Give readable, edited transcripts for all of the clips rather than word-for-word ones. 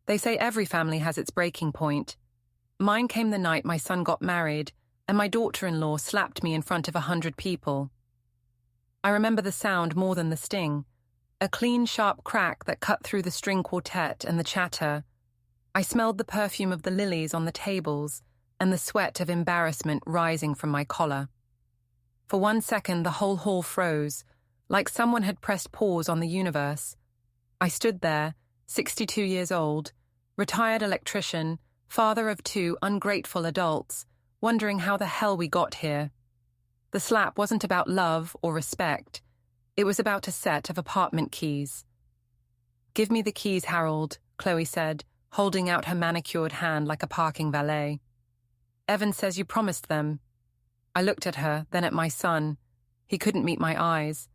They say every family has its breaking point. Mine came the night my son got married, and my daughter-in-law slapped me in front of 100 people. I remember the sound more than the sting, a clean, sharp crack that cut through the string quartet and the chatter. I smelled the perfume of the lilies on the tables and the sweat of embarrassment rising from my collar. For 1 second, the whole hall froze, like someone had pressed pause on the universe. I stood there, 62 years old, retired electrician, father of 2 ungrateful adults, wondering how the hell we got here. The slap wasn't about love or respect. It was about a set of apartment keys. "Give me the keys, Harold," Chloe said, holding out her manicured hand like a parking valet. "Evan says you promised them." I looked at her, then at my son. He couldn't meet my eyes.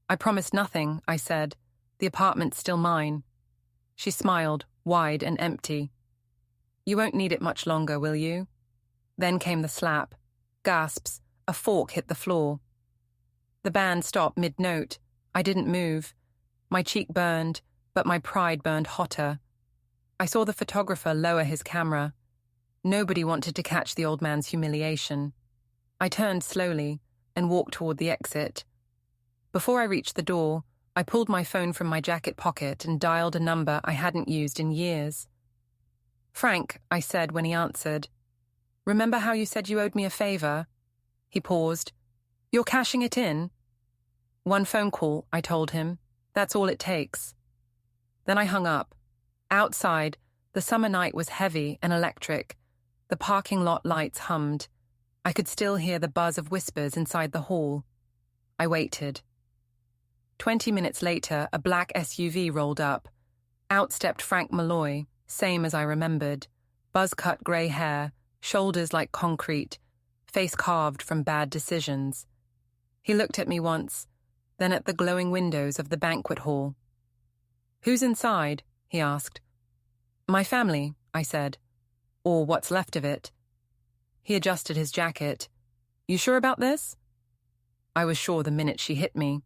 "I promised nothing," I said. "The apartment's still mine." She smiled, wide and empty. "You won't need it much longer, will you?" Then came the slap. Gasps. A fork hit the floor. The band stopped mid-note. I didn't move. My cheek burned, but my pride burned hotter. I saw the photographer lower his camera. Nobody wanted to catch the old man's humiliation. I turned slowly and walked toward the exit. Before I reached the door, I pulled my phone from my jacket pocket and dialed a number I hadn't used in years. "Frank," I said when he answered. "Remember how you said you owed me a favor?" He paused. "You're cashing it in?" "1 phone call," I told him. "That's all it takes." Then I hung up. Outside, the summer night was heavy and electric. The parking lot lights hummed. I could still hear the buzz of whispers inside the hall. I waited. 20 minutes later, a black SUV rolled up. Out stepped Frank Malloy, same as I remembered. Buzz-cut grey hair, shoulders like concrete, face carved from bad decisions. He looked at me once, then at the glowing windows of the banquet hall. "Who's inside?" he asked. "My family," I said. "Or what's left of it." He adjusted his jacket. "You sure about this?" I was sure the minute she hit me.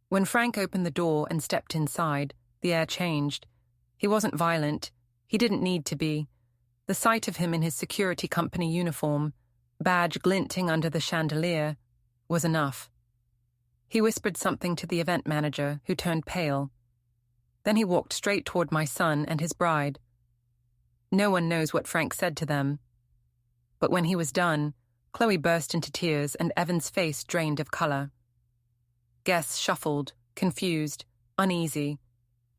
When Frank opened the door and stepped inside, the air changed. He wasn't violent. He didn't need to be. The sight of him in his security company uniform, badge glinting under the chandelier, was enough. He whispered something to the event manager, who turned pale. Then he walked straight toward my son and his bride. No one knows what Frank said to them. But when he was done, Chloe burst into tears and Evan's face drained of color. Guests shuffled, confused, uneasy.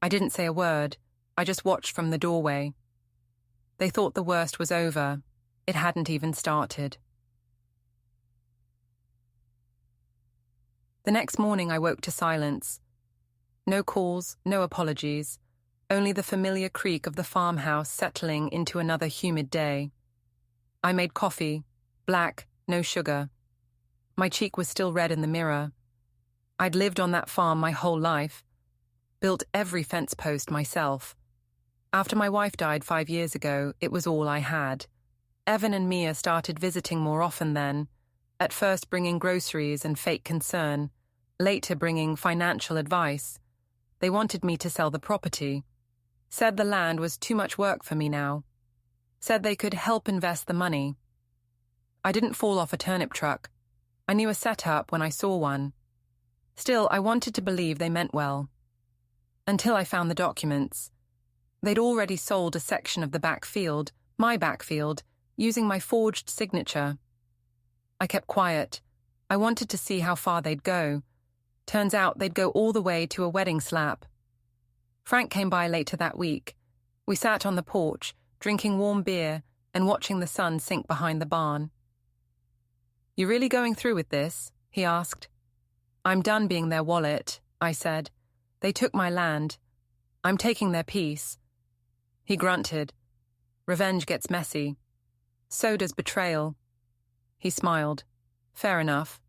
I didn't say a word. I just watched from the doorway. They thought the worst was over. It hadn't even started. The next morning I woke to silence. No calls, no apologies, only the familiar creak of the farmhouse settling into another humid day. I made coffee, black, no sugar. My cheek was still red in the mirror. I'd lived on that farm my whole life, built every fence post myself. After my wife died 5 years ago, it was all I had. Evan and Mia started visiting more often then, at first bringing groceries and fake concern, later bringing financial advice. They wanted me to sell the property. Said the land was too much work for me now. Said they could help invest the money. I didn't fall off a turnip truck. I knew a setup when I saw one. Still, I wanted to believe they meant well. Until I found the documents. They'd already sold a section of the backfield, my backfield, using my forged signature. I kept quiet. I wanted to see how far they'd go. Turns out they'd go all the way to a wedding slap. Frank came by later that week. We sat on the porch, drinking warm beer and watching the sun sink behind the barn. "You really going through with this?" he asked. "I'm done being their wallet," I said. "They took my land. I'm taking their peace." He grunted. "Revenge gets messy. So does betrayal." He smiled. "Fair enough."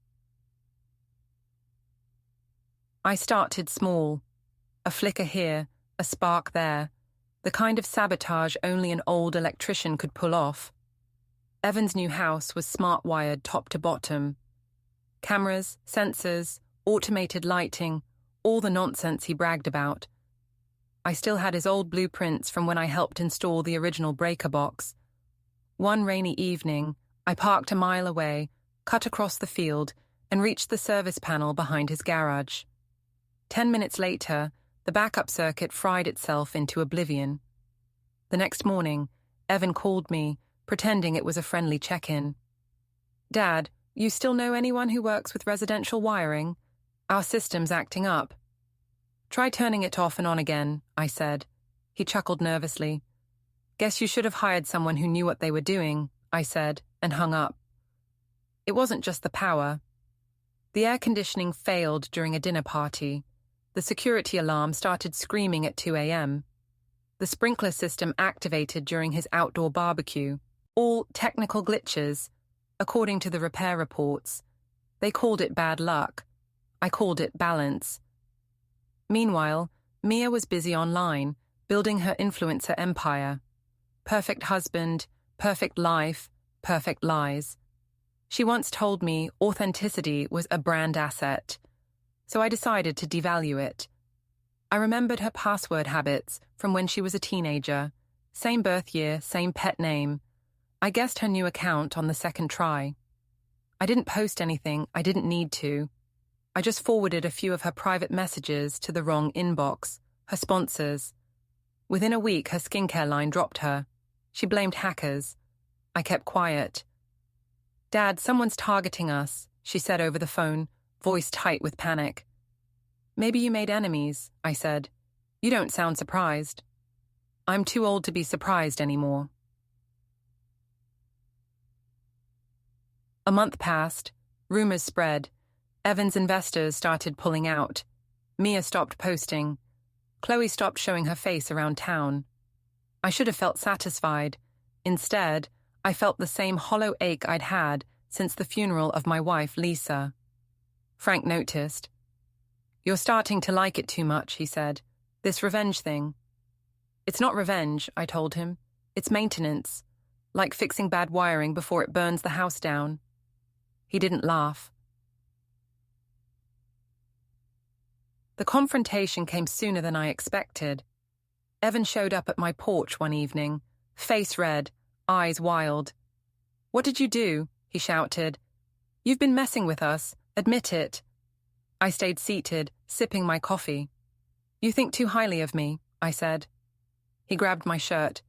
I started small. A flicker here, a spark there, the kind of sabotage only an old electrician could pull off. Evan's new house was smart-wired top to bottom. Cameras, sensors, automated lighting, all the nonsense he bragged about. I still had his old blueprints from when I helped install the original breaker box. One rainy evening, I parked a mile away, cut across the field, and reached the service panel behind his garage. 10 minutes later, the backup circuit fried itself into oblivion. The next morning, Evan called me, pretending it was a friendly check-in. "Dad, you still know anyone who works with residential wiring? Our system's acting up." "Try turning it off and on again," I said. He chuckled nervously. "Guess you should have hired someone who knew what they were doing," I said, and hung up. It wasn't just the power. The air conditioning failed during a dinner party. The security alarm started screaming at 2 a.m. The sprinkler system activated during his outdoor barbecue. All technical glitches, according to the repair reports. They called it bad luck. I called it balance. Meanwhile, Mia was busy online, building her influencer empire. Perfect husband, perfect life, perfect lies. She once told me authenticity was a brand asset, so I decided to devalue it. I remembered her password habits from when she was a teenager. Same birth year, same pet name. I guessed her new account on the second try. I didn't post anything I didn't need to. I just forwarded a few of her private messages to the wrong inbox, her sponsors. Within a week, her skincare line dropped her. She blamed hackers. I kept quiet. "Dad, someone's targeting us," she said over the phone, voice tight with panic. "Maybe you made enemies," I said. "You don't sound surprised." "I'm too old to be surprised anymore." A month passed. Rumors spread. Evan's investors started pulling out. Mia stopped posting. Chloe stopped showing her face around town. I should have felt satisfied. Instead, I felt the same hollow ache I'd had since the funeral of my wife, Lisa. Frank noticed. "You're starting to like it too much," he said. "This revenge thing." "It's not revenge," I told him. "It's maintenance. Like fixing bad wiring before it burns the house down." He didn't laugh. The confrontation came sooner than I expected. Evan showed up at my porch one evening, face red, eyes wild. "What did you do?" he shouted. "You've been messing with us. Admit it." I stayed seated, sipping my coffee. "You think too highly of me," I said. He grabbed my shirt.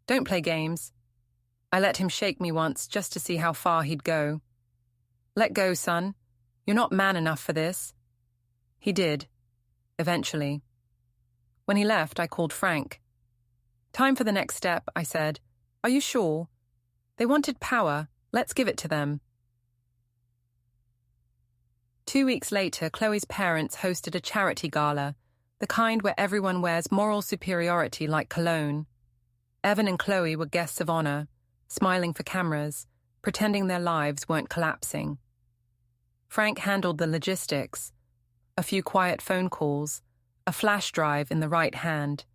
"Don't play games." I let him shake me once just to see how far he'd go. "Let go, son. You're not man enough for this." He did. Eventually. When he left, I called Frank. "Time for the next step," I said. "Are you sure? They wanted power. Let's give it to them." 2 weeks later, Chloe's parents hosted a charity gala, the kind where everyone wears moral superiority like cologne. Evan and Chloe were guests of honor, smiling for cameras, pretending their lives weren't collapsing. Frank handled the logistics, a few quiet phone calls, a flash drive in the right hand.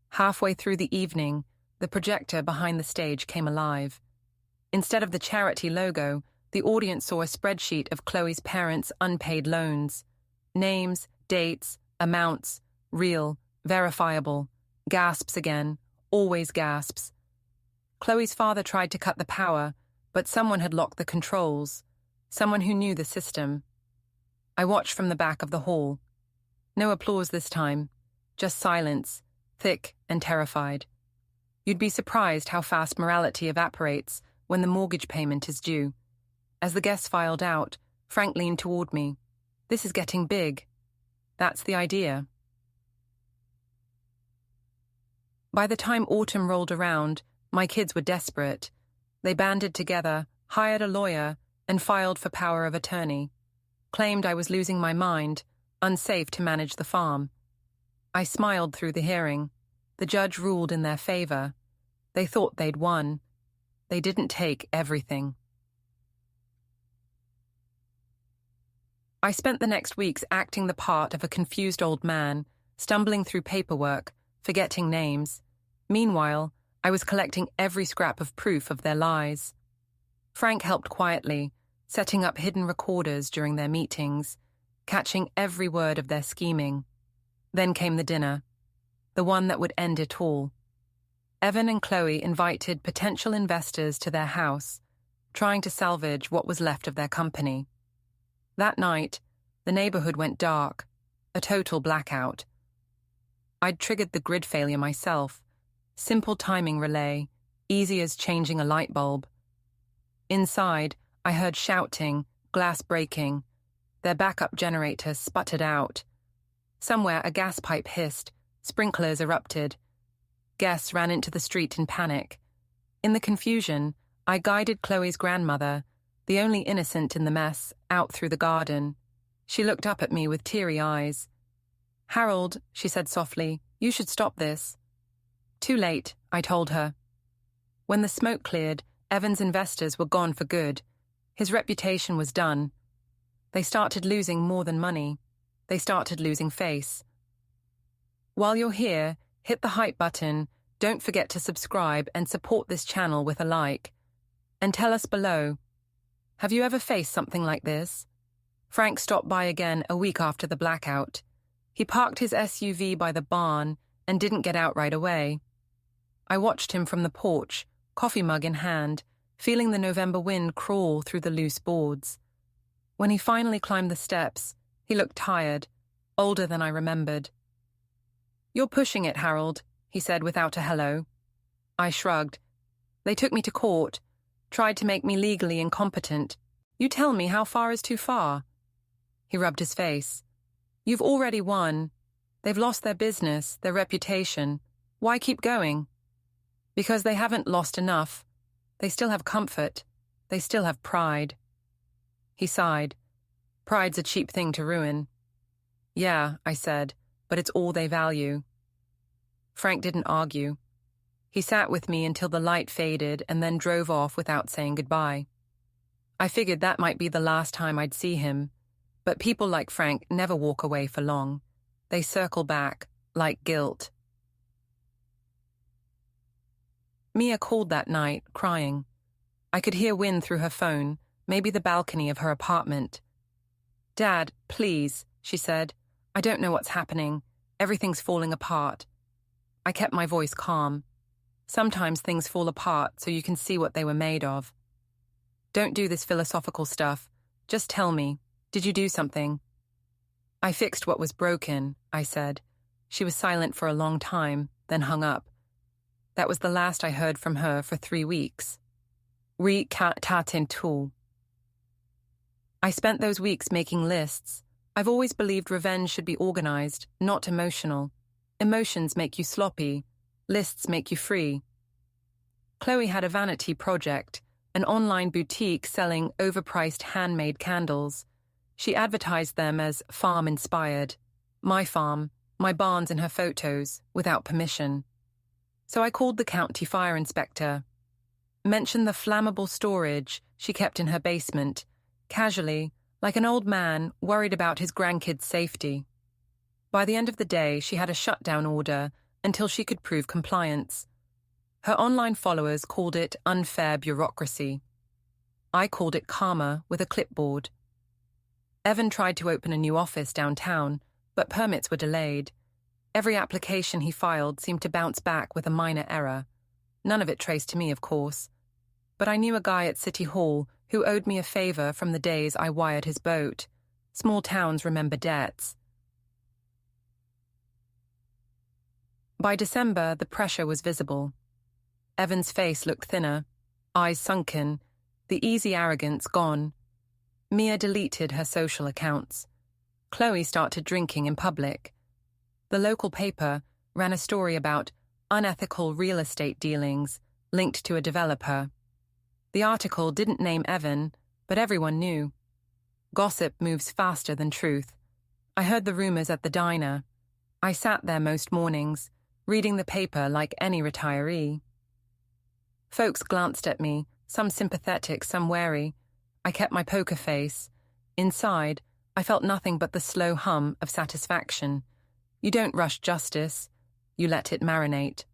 Halfway through the evening, the projector behind the stage came alive. Instead of the charity logo, the audience saw a spreadsheet of Chloe's parents' unpaid loans. Names, dates, amounts, real, verifiable. Gasps again, always gasps. Chloe's father tried to cut the power, but someone had locked the controls. Someone who knew the system. I watched from the back of the hall. No applause this time, just silence, thick and terrified. You'd be surprised how fast morality evaporates when the mortgage payment is due. As the guests filed out, Frank leaned toward me. "This is getting big." "That's the idea." By the time autumn rolled around, my kids were desperate. They banded together, hired a lawyer, and filed for power of attorney. Claimed I was losing my mind, unsafe to manage the farm. I smiled through the hearing. The judge ruled in their favor. They thought they'd won. They didn't take everything. I spent the next weeks acting the part of a confused old man, stumbling through paperwork, forgetting names. Meanwhile, I was collecting every scrap of proof of their lies. Frank helped quietly, setting up hidden recorders during their meetings, catching every word of their scheming. Then came the dinner. the one that would end it all. Evan and Chloe invited potential investors to their house, trying to salvage what was left of their company. That night, the neighborhood went dark, a total blackout. I'd triggered the grid failure myself. Simple timing relay, easy as changing a light bulb. Inside, I heard shouting, glass breaking. Their backup generator sputtered out. Somewhere a gas pipe hissed, sprinklers erupted. Guests ran into the street in panic. In the confusion, I guided Chloe's grandmother, the only innocent in the mess, out through the garden. She looked up at me with teary eyes. "Harold," she said softly, "you should stop this." Too late, I told her. When the smoke cleared, Evan's investors were gone for good. His reputation was done. They started losing more than money. They started losing face. While you're here, hit the hype button, don't forget to subscribe and support this channel with a like. And tell us below, have you ever faced something like this? Frank stopped by again a week after the blackout. He parked his SUV by the barn and didn't get out right away. I watched him from the porch, coffee mug in hand, feeling the November wind crawl through the loose boards. When he finally climbed the steps, he looked tired, older than I remembered. "You're pushing it, Harold," he said without a hello. I shrugged. "They took me to court, tried to make me legally incompetent. You tell me how far is too far." He rubbed his face. "You've already won. They've lost their business, their reputation. Why keep going?" "Because they haven't lost enough. They still have comfort. They still have pride." He sighed. "Pride's a cheap thing to ruin." "Yeah," I said, "but it's all they value." Frank didn't argue. He sat with me until the light faded and then drove off without saying goodbye. I figured that might be the last time I'd see him, but people like Frank never walk away for long. They circle back, like guilt. Mia called that night, crying. I could hear wind through her phone, maybe the balcony of her apartment. "Dad, please," she said. "I don't know what's happening. Everything's falling apart." I kept my voice calm. Sometimes things fall apart so you can see what they were made of. "Don't do this philosophical stuff. Just tell me, did you do something?" "I fixed what was broken," I said. She was silent for a long time, then hung up. That was the last I heard from her for 3 weeks. Re-cat-tat-in-tool. I spent those weeks making lists. I've always believed revenge should be organized, not emotional. Emotions make you sloppy. Lists make you free. Chloe had a vanity project, an online boutique selling overpriced handmade candles. She advertised them as farm-inspired. My farm, my barns in her photos, without permission. So I called the county fire inspector. Mentioned the flammable storage she kept in her basement, casually, like an old man worried about his grandkids' safety. By the end of the day, she had a shutdown order until she could prove compliance. Her online followers called it unfair bureaucracy. I called it karma with a clipboard. Evan tried to open a new office downtown, but permits were delayed. Every application he filed seemed to bounce back with a minor error. None of it traced to me, of course. But I knew a guy at City Hall who owed me a favor from the days I wired his boat. Small towns remember debts. By December, the pressure was visible. Evan's face looked thinner, eyes sunken, the easy arrogance gone. Mia deleted her social accounts. Chloe started drinking in public. The local paper ran a story about unethical real estate dealings linked to a developer. The article didn't name Evan, but everyone knew. Gossip moves faster than truth. I heard the rumors at the diner. I sat there most mornings, reading the paper like any retiree. Folks glanced at me, some sympathetic, some wary. I kept my poker face. Inside, I felt nothing but the slow hum of satisfaction. You don't rush justice. You let it marinate.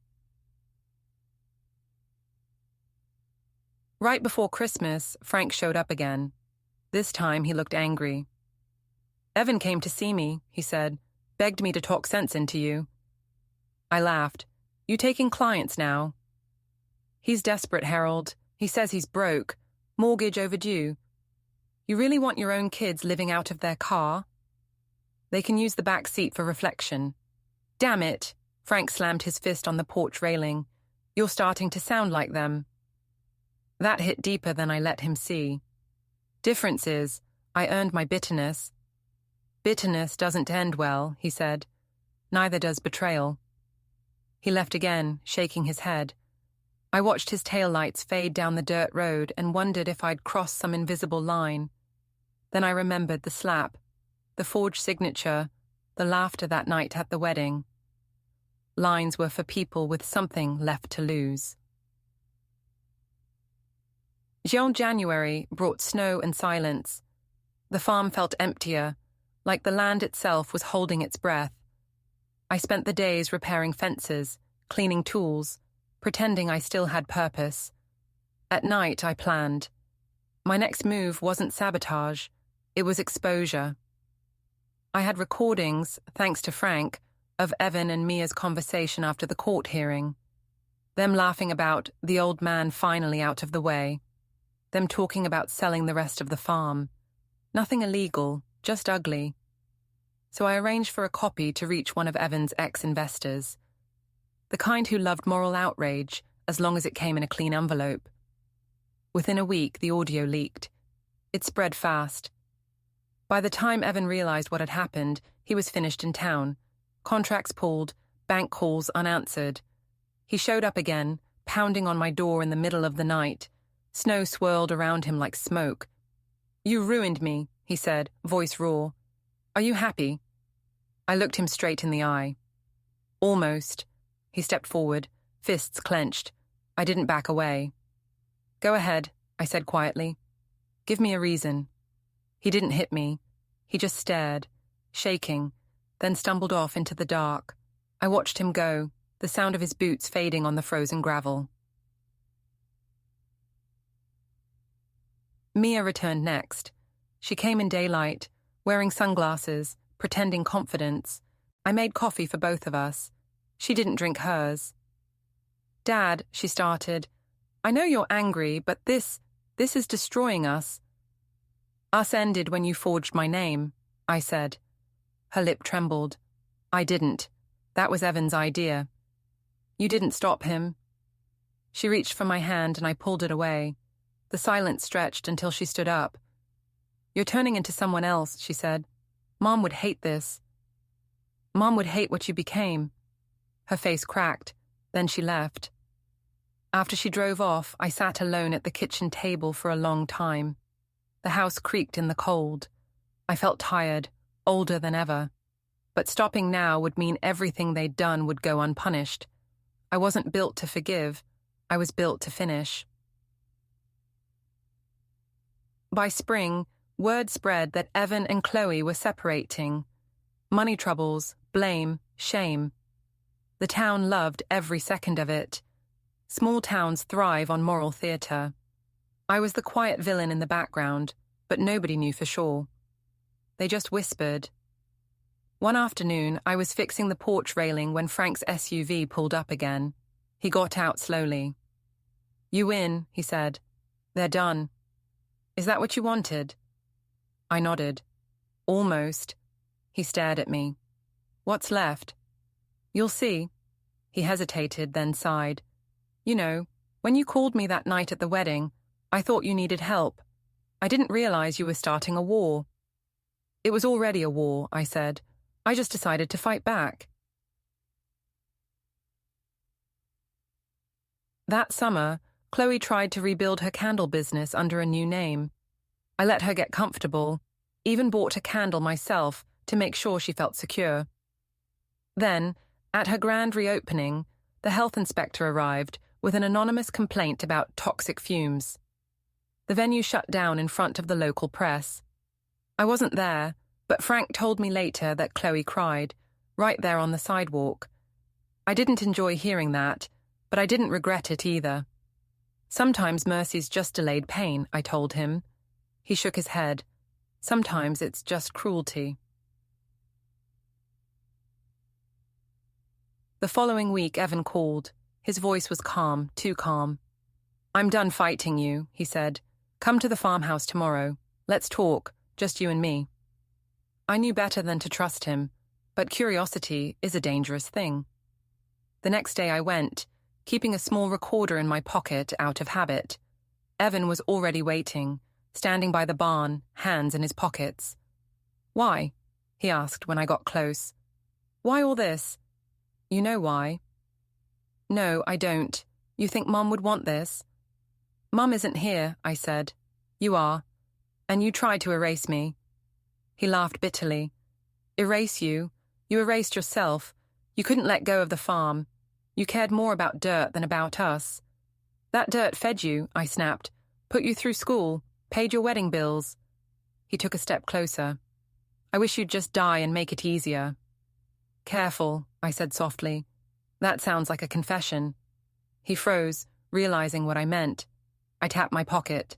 Right before Christmas, Frank showed up again. This time he looked angry. "Evan came to see me," he said. "Begged me to talk sense into you." I laughed. You taking clients now? He's desperate, Harold. He says he's broke. Mortgage overdue. You really want your own kids living out of their car? They can use the back seat for reflection. Damn it! Frank slammed his fist on the porch railing. You're starting to sound like them. That hit deeper than I let him see. Difference is, I earned my bitterness. Bitterness doesn't end well, he said. Neither does betrayal. He left again, shaking his head. I watched his taillights fade down the dirt road and wondered if I'd crossed some invisible line. Then I remembered the slap, the forged signature, the laughter that night at the wedding. Lines were for people with something left to lose. January brought snow and silence. The farm felt emptier, like the land itself was holding its breath. I spent the days repairing fences, cleaning tools, pretending I still had purpose. At night, I planned. My next move wasn't sabotage, it was exposure. I had recordings, thanks to Frank, of Evan and Mia's conversation after the court hearing. Them laughing about the old man finally out of the way. Them talking about selling the rest of the farm. Nothing illegal, just ugly. So I arranged for a copy to reach one of Evan's ex-investors. The kind who loved moral outrage, as long as it came in a clean envelope. Within a week, the audio leaked. It spread fast. By the time Evan realized what had happened, he was finished in town. Contracts pulled, bank calls unanswered. He showed up again, pounding on my door in the middle of the night. Snow swirled around him like smoke. You ruined me, he said, voice raw. Are you happy? I looked him straight in the eye. Almost. He stepped forward, fists clenched. I didn't back away. Go ahead, I said quietly. Give me a reason. He didn't hit me. He just stared, shaking, then stumbled off into the dark. I watched him go, the sound of his boots fading on the frozen gravel. Mia returned next. She came in daylight, wearing sunglasses, pretending confidence. I made coffee for both of us. She didn't drink hers. Dad, she started, I know you're angry, but this is destroying us. Us ended when you forged my name, I said. Her lip trembled. I didn't. That was Evan's idea. You didn't stop him. She reached for my hand and I pulled it away. The silence stretched until she stood up. You're turning into someone else, she said. Mom would hate this. Mom would hate what you became. Her face cracked. Then she left. After she drove off, I sat alone at the kitchen table for a long time. The house creaked in the cold. I felt tired, older than ever. But stopping now would mean everything they'd done would go unpunished. I wasn't built to forgive. I was built to finish. By spring, word spread that Evan and Chloe were separating. Money troubles, blame, shame. The town loved every second of it. Small towns thrive on moral theatre. I was the quiet villain in the background, but nobody knew for sure. They just whispered. One afternoon, I was fixing the porch railing when Frank's SUV pulled up again. He got out slowly. You win, he said. They're done. Is that what you wanted? I nodded. Almost. He stared at me. What's left? You'll see. He hesitated, then sighed. You know, when you called me that night at the wedding, I thought you needed help. I didn't realize you were starting a war. It was already a war, I said. I just decided to fight back. That summer, Chloe tried to rebuild her candle business under a new name. I let her get comfortable, even bought a candle myself to make sure she felt secure. Then, at her grand reopening, the health inspector arrived with an anonymous complaint about toxic fumes. The venue shut down in front of the local press. I wasn't there, but Frank told me later that Chloe cried, right there on the sidewalk. I didn't enjoy hearing that, but I didn't regret it either. Sometimes mercy's just delayed pain, I told him. He shook his head. Sometimes it's just cruelty. The following week, Evan called. His voice was calm, too calm. "I'm done fighting you," he said. "Come to the farmhouse tomorrow. Let's talk, just you and me." I knew better than to trust him, but curiosity is a dangerous thing. The next day I went, keeping a small recorder in my pocket out of habit. Evan was already waiting, standing by the barn, hands in his pockets. "Why?" he asked when I got close. "Why all this?" "You know why." "No, I don't. You think Mum would want this?" "Mum isn't here," I said. "You are. And you tried to erase me." He laughed bitterly. "Erase you? You erased yourself. You couldn't let go of the farm. You cared more about dirt than about us." "That dirt fed you," I snapped. "Put you through school, paid your wedding bills." He took a step closer. "I wish you'd just die and make it easier." "Careful," I said softly. "That sounds like a confession." He froze, realizing what I meant. I tapped my pocket.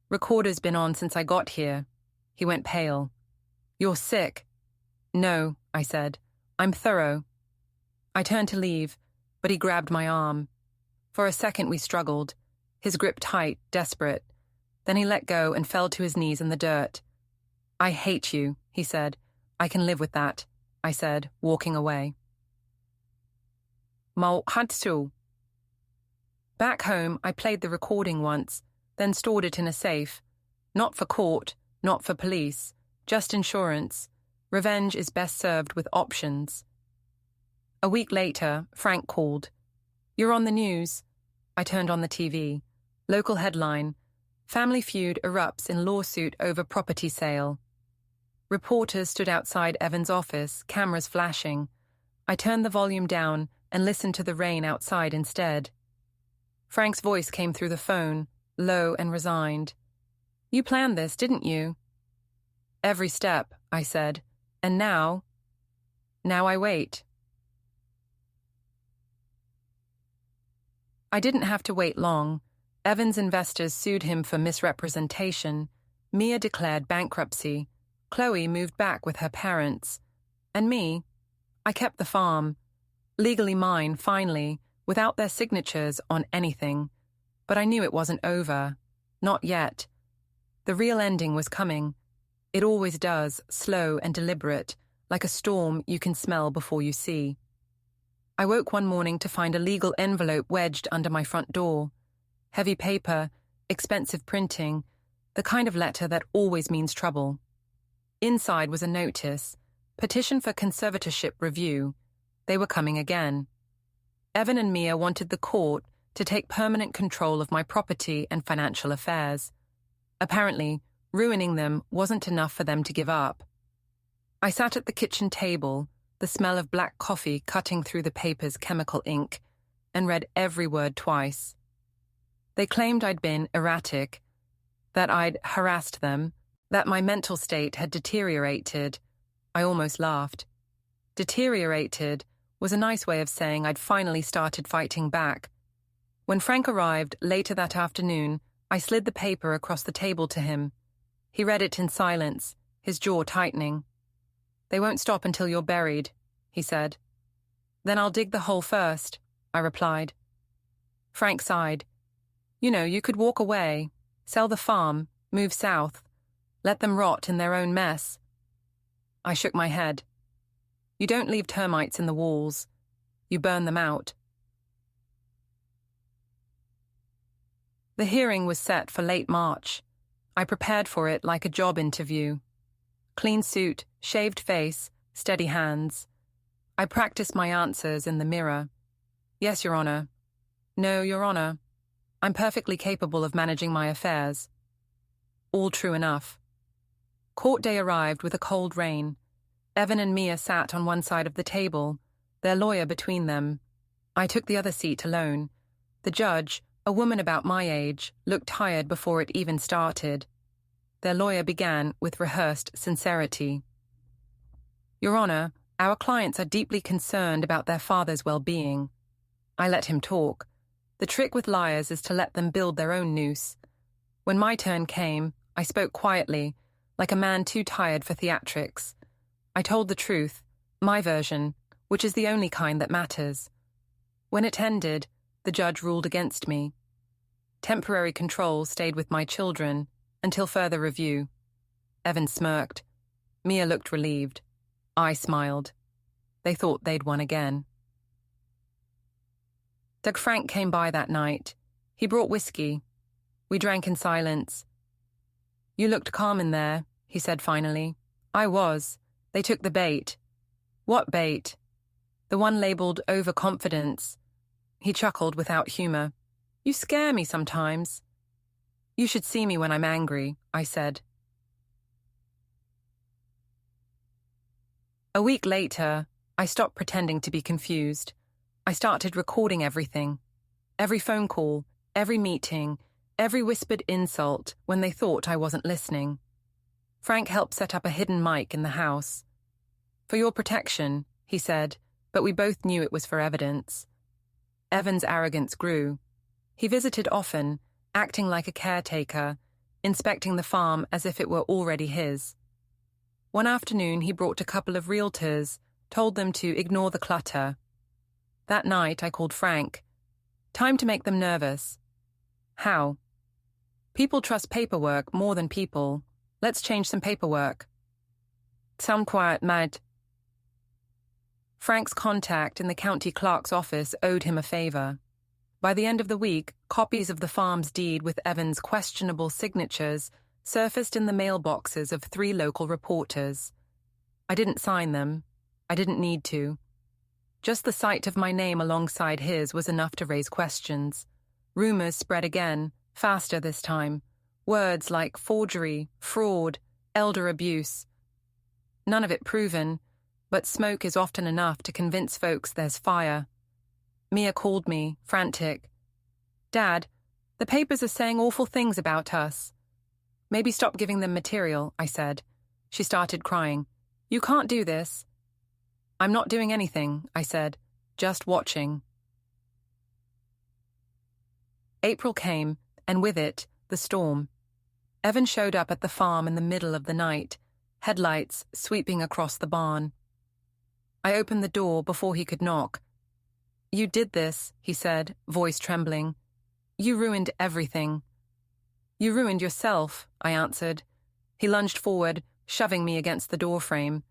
"Recorder's been on since I got here." He went pale. "You're sick." "No," I said. "I'm thorough." I turned to leave, but he grabbed my arm. For a second we struggled, his grip tight, desperate. Then he let go and fell to his knees in the dirt. "I hate you," he said. "I can live with that," I said, walking away. Mal hadstu. Back home, I played the recording once, then stored it in a safe. Not for court, not for police, just insurance. Revenge is best served with options. A week later, Frank called. "You're on the news." I turned on the TV. Local headline: Family feud erupts in lawsuit over property sale. Reporters stood outside Evan's office, cameras flashing. I turned the volume down and listened to the rain outside instead. Frank's voice came through the phone, low and resigned. "You planned this, didn't you?" "Every step," I said. "And now?" "Now I wait." I didn't have to wait long. Evan's investors sued him for misrepresentation. Mia declared bankruptcy. Chloe moved back with her parents. And me? I kept the farm. Legally mine, finally, without their signatures on anything. But I knew it wasn't over. Not yet. The real ending was coming. It always does, slow and deliberate, like a storm you can smell before you see. I woke one morning to find a legal envelope wedged under my front door. Heavy paper, expensive printing, the kind of letter that always means trouble. Inside was a notice, petition for conservatorship review. They were coming again. Evan and Mia wanted the court to take permanent control of my property and financial affairs. Apparently, ruining them wasn't enough for them to give up. I sat at the kitchen table, the smell of black coffee cutting through the paper's chemical ink, and read every word twice. They claimed I'd been erratic, that I'd harassed them, that my mental state had deteriorated. I almost laughed. Deteriorated was a nice way of saying I'd finally started fighting back. When Frank arrived later that afternoon, I slid the paper across the table to him. He read it in silence, his jaw tightening. "They won't stop until you're buried," he said. "Then I'll dig the hole first," I replied. Frank sighed. "You know, you could walk away, sell the farm, move south, let them rot in their own mess." I shook my head. "You don't leave termites in the walls. You burn them out." The hearing was set for late March. I prepared for it like a job interview. Clean suit, shaved face, steady hands. I practiced my answers in the mirror. "Yes, Your Honor." "No, Your Honor. I'm perfectly capable of managing my affairs." All true enough. Court day arrived with a cold rain. Evan and Mia sat on one side of the table, their lawyer between them. I took the other seat alone. The judge, a woman about my age, looked tired before it even started. Their lawyer began with rehearsed sincerity. "Your Honor, our clients are deeply concerned about their father's well-being." I let him talk. The trick with liars is to let them build their own noose. When my turn came, I spoke quietly, like a man too tired for theatrics. I told the truth, my version, which is the only kind that matters. When it ended, the judge ruled against me. Temporary control stayed with my children until further review. Evan smirked. Mia looked relieved. I smiled. They thought they'd won again. Doug Frank came by that night. He brought whiskey. We drank in silence. You looked calm in there, he said finally. I was. They took the bait. What bait? The one labeled overconfidence. He chuckled without humor. You scare me sometimes. You should see me when I'm angry, I said. A week later, I stopped pretending to be confused. I started recording everything. Every phone call, every meeting, every whispered insult when they thought I wasn't listening. Frank helped set up a hidden mic in the house. For your protection, he said, but we both knew it was for evidence. Evan's arrogance grew. He visited often, acting like a caretaker, inspecting the farm as if it were already his. One afternoon, he brought a couple of realtors, told them to ignore the clutter. That night, I called Frank. Time to make them nervous. How? People trust paperwork more than people. Let's change some paperwork. Sound quiet, Mad. Frank's contact in the county clerk's office owed him a favor. By the end of the week, copies of the farm's deed with Evan's questionable signatures surfaced in the mailboxes of 3 local reporters. I didn't sign them. I didn't need to. Just the sight of my name alongside his was enough to raise questions. Rumors spread again, faster this time. Words like forgery, fraud, elder abuse. None of it proven, but smoke is often enough to convince folks there's fire. Mia called me, frantic. Dad, the papers are saying awful things about us. Maybe stop giving them material, I said. She started crying. You can't do this. I'm not doing anything, I said. Just watching. April came, and with it, the storm. Evan showed up at the farm in the middle of the night, headlights sweeping across the barn. I opened the door before he could knock. You did this, he said, voice trembling. You ruined everything. You ruined yourself, I answered. He lunged forward, shoving me against the doorframe.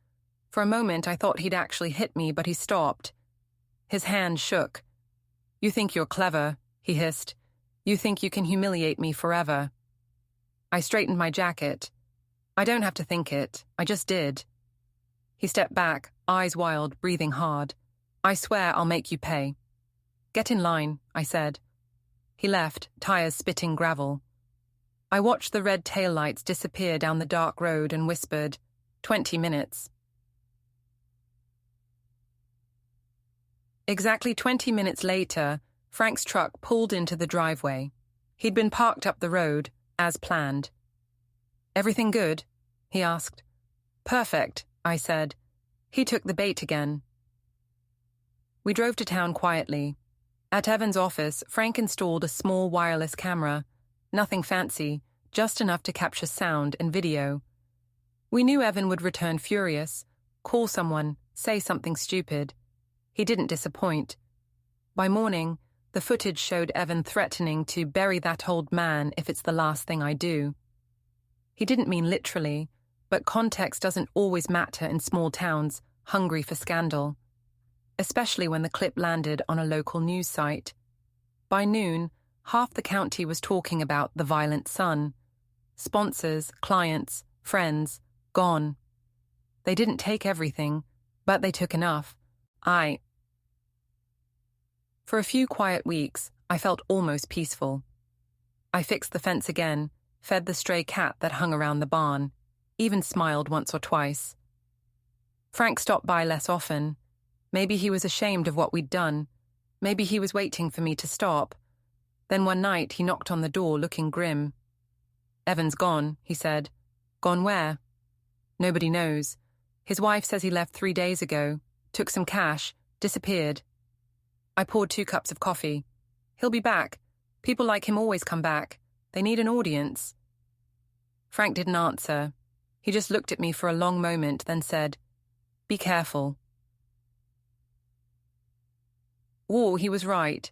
For a moment I thought he'd actually hit me, but he stopped. His hand shook. You think you're clever, he hissed. You think you can humiliate me forever. I straightened my jacket. I don't have to think it. I just did. He stepped back, eyes wild, breathing hard. I swear I'll make you pay. Get in line, I said. He left, tires spitting gravel. I watched the red taillights disappear down the dark road and whispered, 20 minutes. Exactly 20 minutes later, Frank's truck pulled into the driveway. He'd been parked up the road, as planned. Everything good? He asked. Perfect, I said. He took the bait again. We drove to town quietly. At Evan's office, Frank installed a small wireless camera. Nothing fancy, just enough to capture sound and video. We knew Evan would return furious, call someone, say something stupid. He didn't disappoint. By morning, the footage showed Evan threatening to bury that old man if it's the last thing I do. He didn't mean literally, but context doesn't always matter in small towns hungry for scandal, especially when the clip landed on a local news site. By noon, half the county was talking about the violent son. Sponsors, clients, friends, gone. They didn't take everything, but they took enough. For a few quiet weeks, I felt almost peaceful. I fixed the fence again, fed the stray cat that hung around the barn, even smiled once or twice. Frank stopped by less often. Maybe he was ashamed of what we'd done. Maybe he was waiting for me to stop. Then one night he knocked on the door looking grim. Evan's gone, he said. Gone where? Nobody knows. His wife says he left 3 days ago, took some cash, disappeared. I poured 2 cups of coffee. He'll be back. People like him always come back. They need an audience. Frank didn't answer. He just looked at me for a long moment, then said, Be careful. He was right.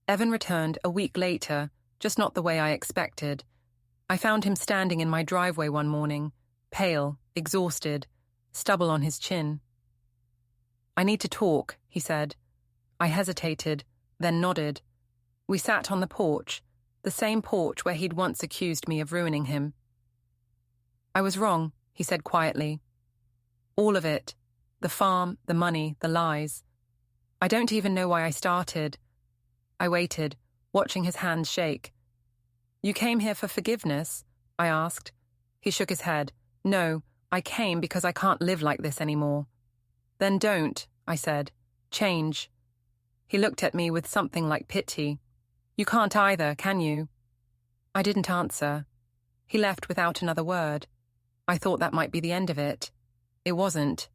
Evan returned a week later, just not the way I expected. I found him standing in my driveway one morning, pale, exhausted, stubble on his chin. "I need to talk," he said. I hesitated, then nodded. We sat on the porch, the same porch where he'd once accused me of ruining him. "I was wrong," he said quietly. "All of it. The farm, the money, the lies. I don't even know why I started." I waited, watching his hands shake. "You came here for forgiveness?" I asked. He shook his head. "No, I came because I can't live like this anymore." "Then don't," I said. "Change." He looked at me with something like pity. "You can't either, can you?" I didn't answer. He left without another word. I thought that might be the end of it. It wasn't.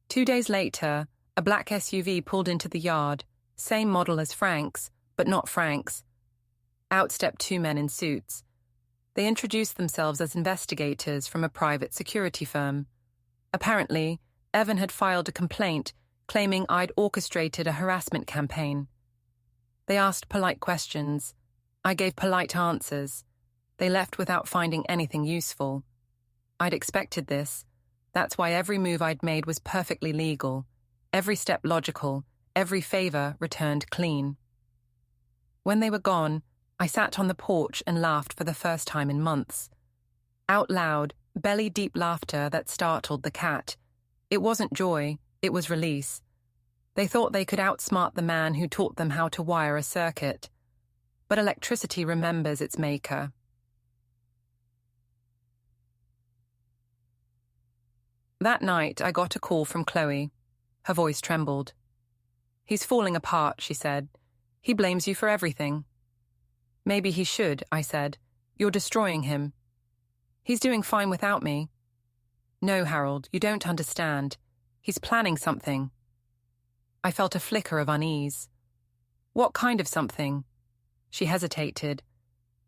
2 days later, a black SUV pulled into the yard, same model as Frank's, but not Frank's. Out stepped 2 men in suits. They introduced themselves as investigators from a private security firm. Apparently, Evan had filed a complaint claiming I'd orchestrated a harassment campaign. They asked polite questions. I gave polite answers. They left without finding anything useful. I'd expected this. That's why every move I'd made was perfectly legal, every step logical, every favor returned clean. When they were gone, I sat on the porch and laughed for the first time in months. Out loud, belly-deep laughter that startled the cat. It wasn't joy, it was release. They thought they could outsmart the man who taught them how to wire a circuit. But electricity remembers its maker. That night, I got a call from Chloe. Her voice trembled. "He's falling apart," she said. "He blames you for everything." "Maybe he should," I said. "You're destroying him." "He's doing fine without me." "No, Harold, you don't understand. He's planning something." I felt a flicker of unease. "What kind of something?" She hesitated.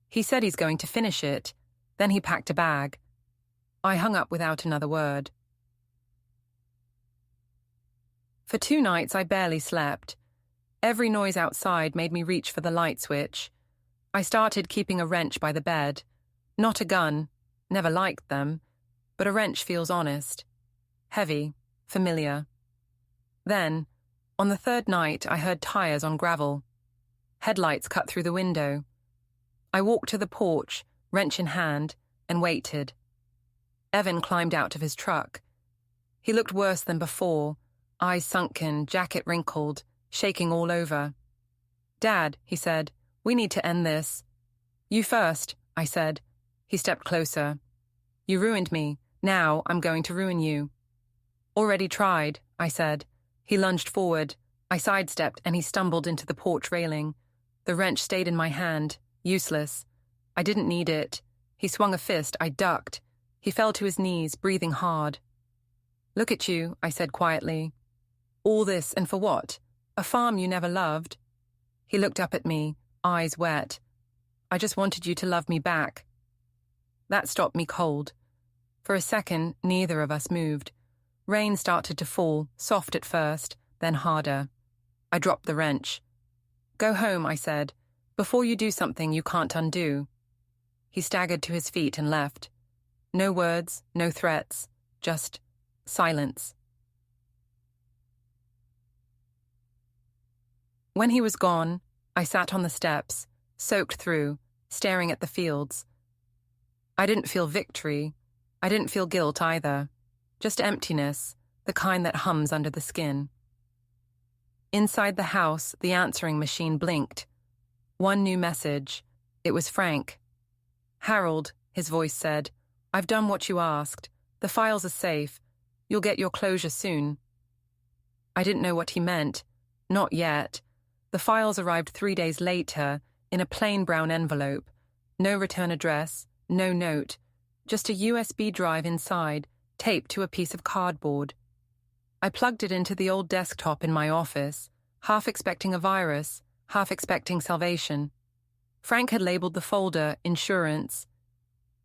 "He said he's going to finish it. Then he packed a bag." I hung up without another word. For 2 nights, I barely slept. Every noise outside made me reach for the light switch. I started keeping a wrench by the bed. Not a gun, never liked them, but a wrench feels honest. Heavy, familiar. Then, on the 3rd night, I heard tires on gravel. Headlights cut through the window. I walked to the porch, wrench in hand, and waited. Evan climbed out of his truck. He looked worse than before, eyes sunken, jacket wrinkled, shaking all over. "Dad," he said, "we need to end this." "You first," I said. He stepped closer. "You ruined me. Now I'm going to ruin you." "Already tried," I said. He lunged forward. I sidestepped and he stumbled into the porch railing. The wrench stayed in my hand, useless. I didn't need it. He swung a fist. I ducked. He fell to his knees, breathing hard. "Look at you," I said quietly. "All this, and for what? A farm you never loved." He looked up at me, eyes wet. "I just wanted you to love me back." That stopped me cold. For a second, neither of us moved. Rain started to fall, soft at first, then harder. I dropped the wrench. "Go home," I said. "Before you do something you can't undo." He staggered to his feet and left. No words, no threats, just silence. When he was gone, I sat on the steps, soaked through, staring at the fields. I didn't feel victory. I didn't feel guilt either. Just emptiness, the kind that hums under the skin. Inside the house, the answering machine blinked. One new message. It was Frank. "Harold," his voice said, "I've done what you asked. The files are safe. You'll get your closure soon." I didn't know what he meant. Not yet. The files arrived 3 days later, in a plain brown envelope. No return address, no note. Just a USB drive inside, taped to a piece of cardboard. I plugged it into the old desktop in my office, half expecting a virus, half expecting salvation. Frank had labeled the folder Insurance.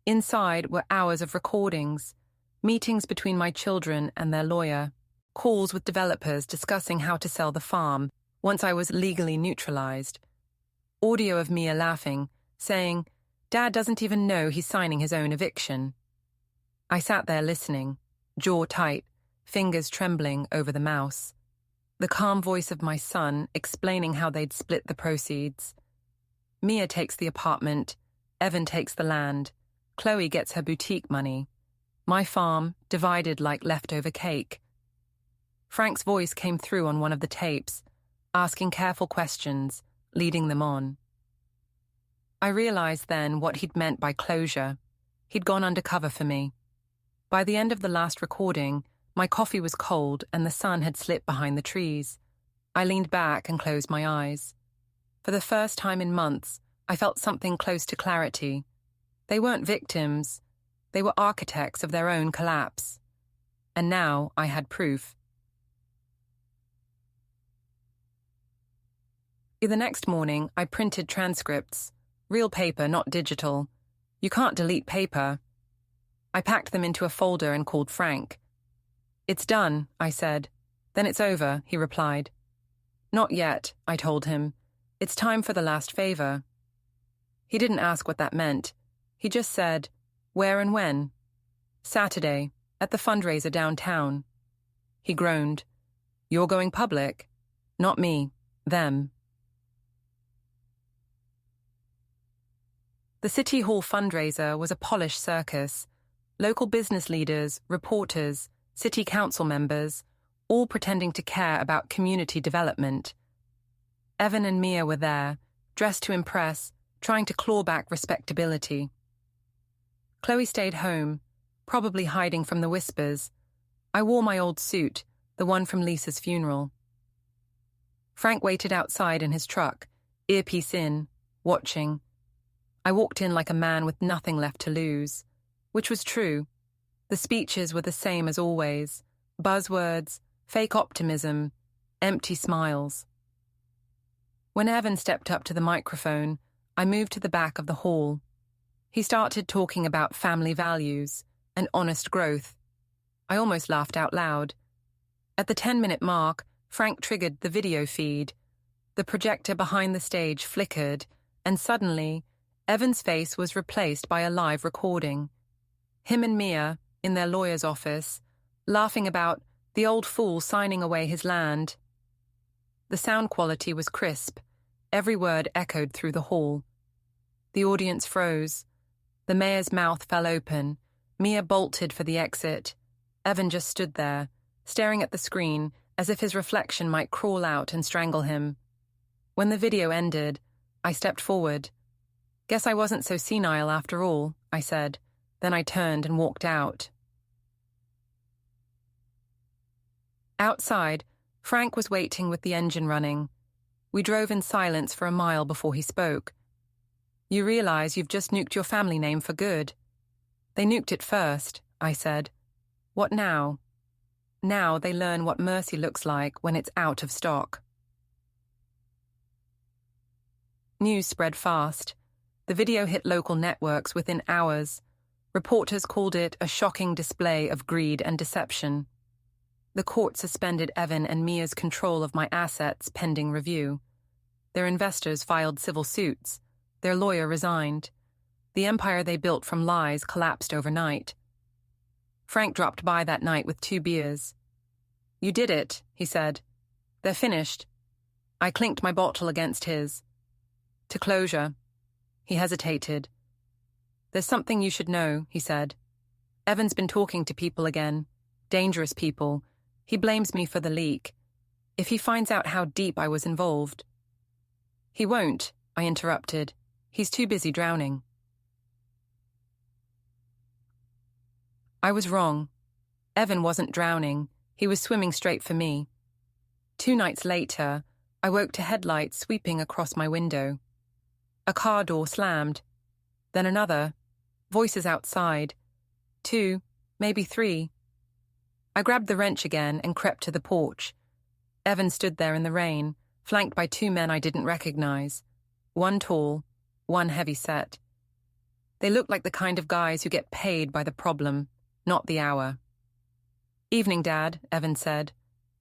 Inside were hours of recordings, meetings between my children and their lawyer. calls with developers discussing how to sell the farm once I was legally neutralized. Audio of Mia laughing, saying, "Dad doesn't even know he's signing his own eviction." I sat there listening, jaw tight, fingers trembling over the mouse. The calm voice of my son explaining how they'd split the proceeds. Mia takes the apartment, Evan takes the land, Chloe gets her boutique money. My farm divided like leftover cake. Frank's voice came through on one of the tapes, asking careful questions, leading them on. I realized then what he'd meant by closure. He'd gone undercover for me. By the end of the last recording, my coffee was cold and the sun had slipped behind the trees. I leaned back and closed my eyes. For the first time in months, I felt something close to clarity. They weren't victims. They were architects of their own collapse. And now I had proof. The next morning, I printed transcripts. Real paper, not digital. You can't delete paper. I packed them into a folder and called Frank. "It's done," I said. "Then it's over," he replied. "Not yet," I told him. "It's time for the last favor." He didn't ask what that meant. He just said, "Where and when?" "Saturday, at the fundraiser downtown." He groaned. "You're going public?" "Not me, them." The City Hall fundraiser was a polished circus. Local business leaders, reporters, city council members, all pretending to care about community development. Evan and Mia were there, dressed to impress, trying to claw back respectability. Chloe stayed home, probably hiding from the whispers. I wore my old suit, the one from Lisa's funeral. Frank waited outside in his truck, earpiece in, watching. I walked in like a man with nothing left to lose, which was true. The speeches were the same as always. Buzzwords, fake optimism, empty smiles. When Evan stepped up to the microphone, I moved to the back of the hall. He started talking about family values and honest growth. I almost laughed out loud. At the 10-minute mark, Frank triggered the video feed. The projector behind the stage flickered, and suddenly, Evan's face was replaced by a live recording. Him and Mia, in their lawyer's office, laughing about the old fool signing away his land. The sound quality was crisp. Every word echoed through the hall. The audience froze. The mayor's mouth fell open. Mia bolted for the exit. Evan just stood there, staring at the screen as if his reflection might crawl out and strangle him. When the video ended, I stepped forward. "Guess I wasn't so senile after all," I said. Then I turned and walked out. Outside, Frank was waiting with the engine running. We drove in silence for a mile before he spoke. "You realize you've just nuked your family name for good." "They nuked it first," I said. "What now?" "Now they learn what mercy looks like when it's out of stock." News spread fast. The video hit local networks within hours. Reporters called it a shocking display of greed and deception. The court suspended Evan and Mia's control of my assets pending review. Their investors filed civil suits. Their lawyer resigned. The empire they built from lies collapsed overnight. Frank dropped by that night with 2 beers. "You did it," he said. "They're finished." I clinked my bottle against his. "To closure." He hesitated. "There's something you should know," he said. "Evan's been talking to people again. Dangerous people. He blames me for the leak. If he finds out how deep I was involved..." "He won't," I interrupted. "He's too busy drowning." I was wrong. Evan wasn't drowning. He was swimming straight for me. 2 nights later, I woke to headlights sweeping across my window. A car door slammed. Then another. Voices outside. 2, maybe 3. I grabbed the wrench again and crept to the porch. Evan stood there in the rain, flanked by 2 men I didn't recognize. One tall, one heavy-set. They looked like the kind of guys who get paid by the problem, not the hour. "Evening, Dad," Evan said.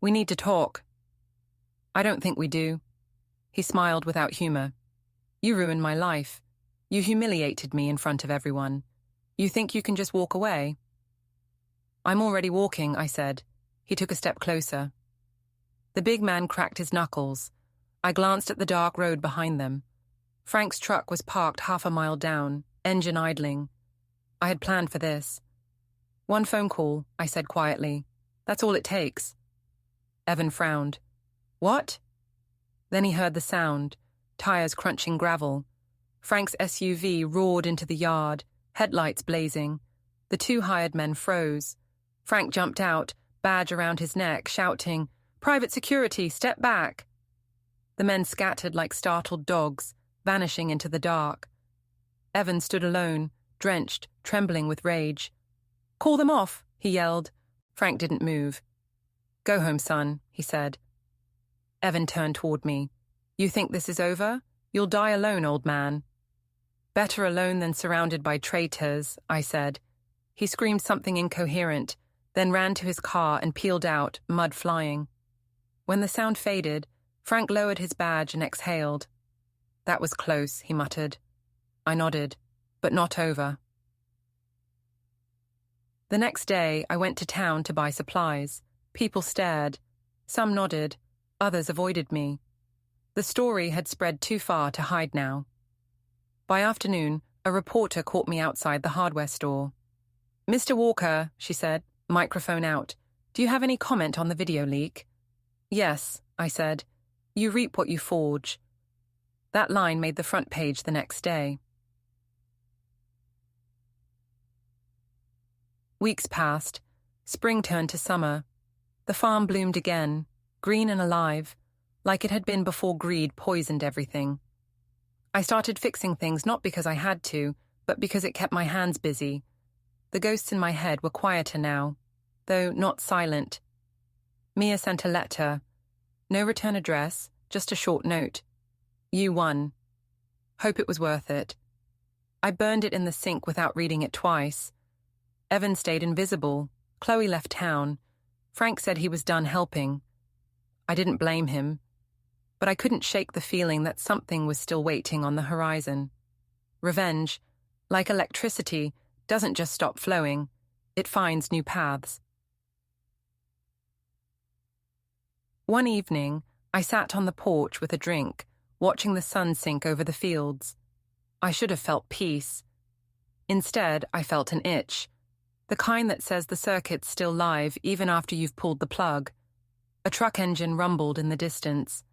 We need to talk. I don't think we do. He smiled without humor. You ruined my life. You humiliated me in front of everyone. You think you can just walk away? I'm already walking, I said. He took a step closer. The big man cracked his knuckles. I glanced at the dark road behind them. Frank's truck was parked half a mile down, engine idling. I had planned for this. One phone call, I said quietly. That's all it takes. Evan frowned. What? Then he heard the sound, tires crunching gravel. Frank's SUV roared into the yard, headlights blazing. The two hired men froze. Frank jumped out, badge around his neck, shouting, "Private security, step back!" The men scattered like startled dogs, vanishing into the dark. Evan stood alone, drenched, trembling with rage. "Call them off," he yelled. Frank didn't move. "Go home, son," he said. Evan turned toward me. "You think this is over? You'll die alone, old man." "Better alone than surrounded by traitors," I said. He screamed something incoherent, then ran to his car and peeled out, mud flying. When the sound faded, Frank lowered his badge and exhaled. "That was close," he muttered. I nodded, but not over. The next day, I went to town to buy supplies. People stared. Some nodded. Others avoided me. The story had spread too far to hide now. By afternoon, a reporter caught me outside the hardware store. "Mr. Walker," she said, microphone out, "do you have any comment on the video leak?" "Yes," I said. "You reap what you forge." That line made the front page the next day. Weeks passed. Spring turned to summer. The farm bloomed again, green and alive, like it had been before greed poisoned everything. I started fixing things not because I had to, but because it kept my hands busy. The ghosts in my head were quieter now, though not silent. Mia sent a letter. No return address, just a short note. "You won. Hope it was worth it." I burned it in the sink without reading it twice. Evan stayed invisible. Chloe left town. Frank said he was done helping. I didn't blame him, but I couldn't shake the feeling that something was still waiting on the horizon. Revenge, like electricity, doesn't just stop flowing. It finds new paths. One evening, I sat on the porch with a drink, watching the sun sink over the fields. I should have felt peace. Instead, I felt an itch. The kind that says the circuit's still live even after you've pulled the plug. A truck engine rumbled in the distance.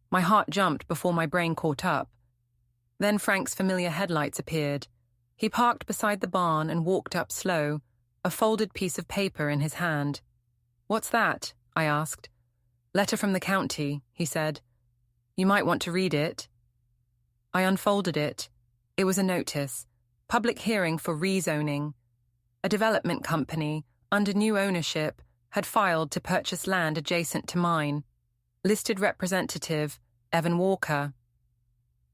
My heart jumped before my brain caught up. Then Frank's familiar headlights appeared. He parked beside the barn and walked up slow, a folded piece of paper in his hand. "What's that?" I asked. "Letter from the county," he said. "You might want to read it." I unfolded it. It was a notice. Public hearing for rezoning. A development company, under new ownership, had filed to purchase land adjacent to mine. Listed representative, Evan Walker.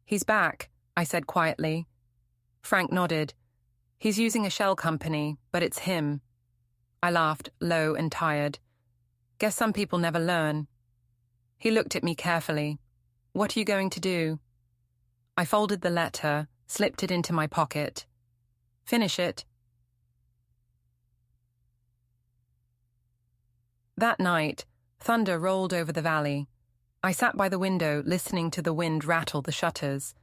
"He's back," I said quietly. Frank nodded. "He's using a shell company, but it's him." I laughed, low and tired. "Guess some people never learn." He looked at me carefully. "What are you going to do?" I folded the letter, slipped it into my pocket. "Finish it." That night, thunder rolled over the valley. I sat by the window, listening to the wind rattle the shutters.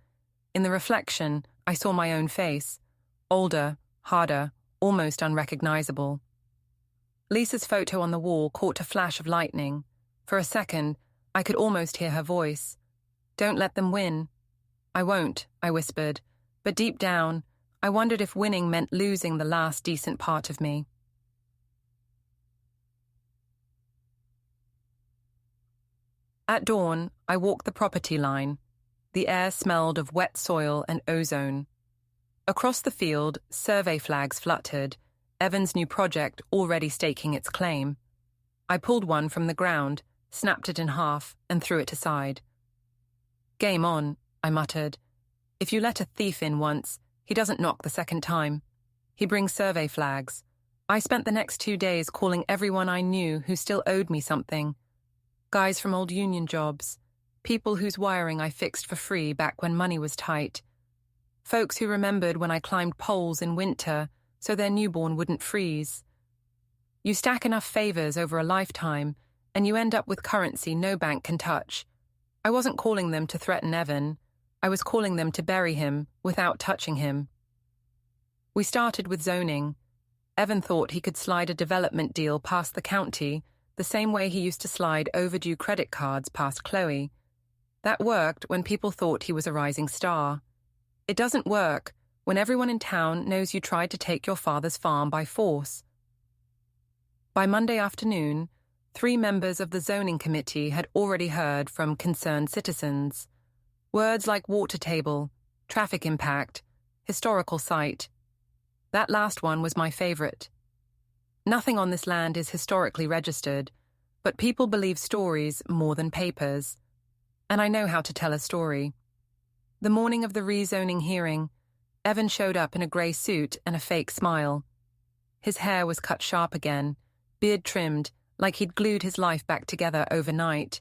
In the reflection, I saw my own face. Older, harder, almost unrecognizable. Lisa's photo on the wall caught a flash of lightning. For a second, I could almost hear her voice. "Don't let them win." "I won't," I whispered. But deep down, I wondered if winning meant losing the last decent part of me. At dawn, I walked the property line. The air smelled of wet soil and ozone. Across the field, survey flags fluttered, Evan's new project already staking its claim. I pulled one from the ground, snapped it in half, and threw it aside. "Game on," I muttered. "If you let a thief in once, he doesn't knock the second time. He brings survey flags." I spent the next 2 days calling everyone I knew who still owed me something. Guys from old union jobs, people whose wiring I fixed for free back when money was tight. Folks who remembered when I climbed poles in winter so their newborn wouldn't freeze. You stack enough favors over a lifetime, and you end up with currency no bank can touch. I wasn't calling them to threaten Evan. I was calling them to bury him without touching him. We started with zoning. Evan thought he could slide a development deal past the county the same way he used to slide overdue credit cards past Chloe. That worked when people thought he was a rising star. It doesn't work when everyone in town knows you tried to take your father's farm by force. By Monday afternoon, 3 members of the zoning committee had already heard from concerned citizens. Words like water table, traffic impact, historical site. That last one was my favorite. Nothing on this land is historically registered, but people believe stories more than papers. And I know how to tell a story. The morning of the rezoning hearing, Evan showed up in a grey suit and a fake smile. His hair was cut sharp again, beard trimmed, like he'd glued his life back together overnight.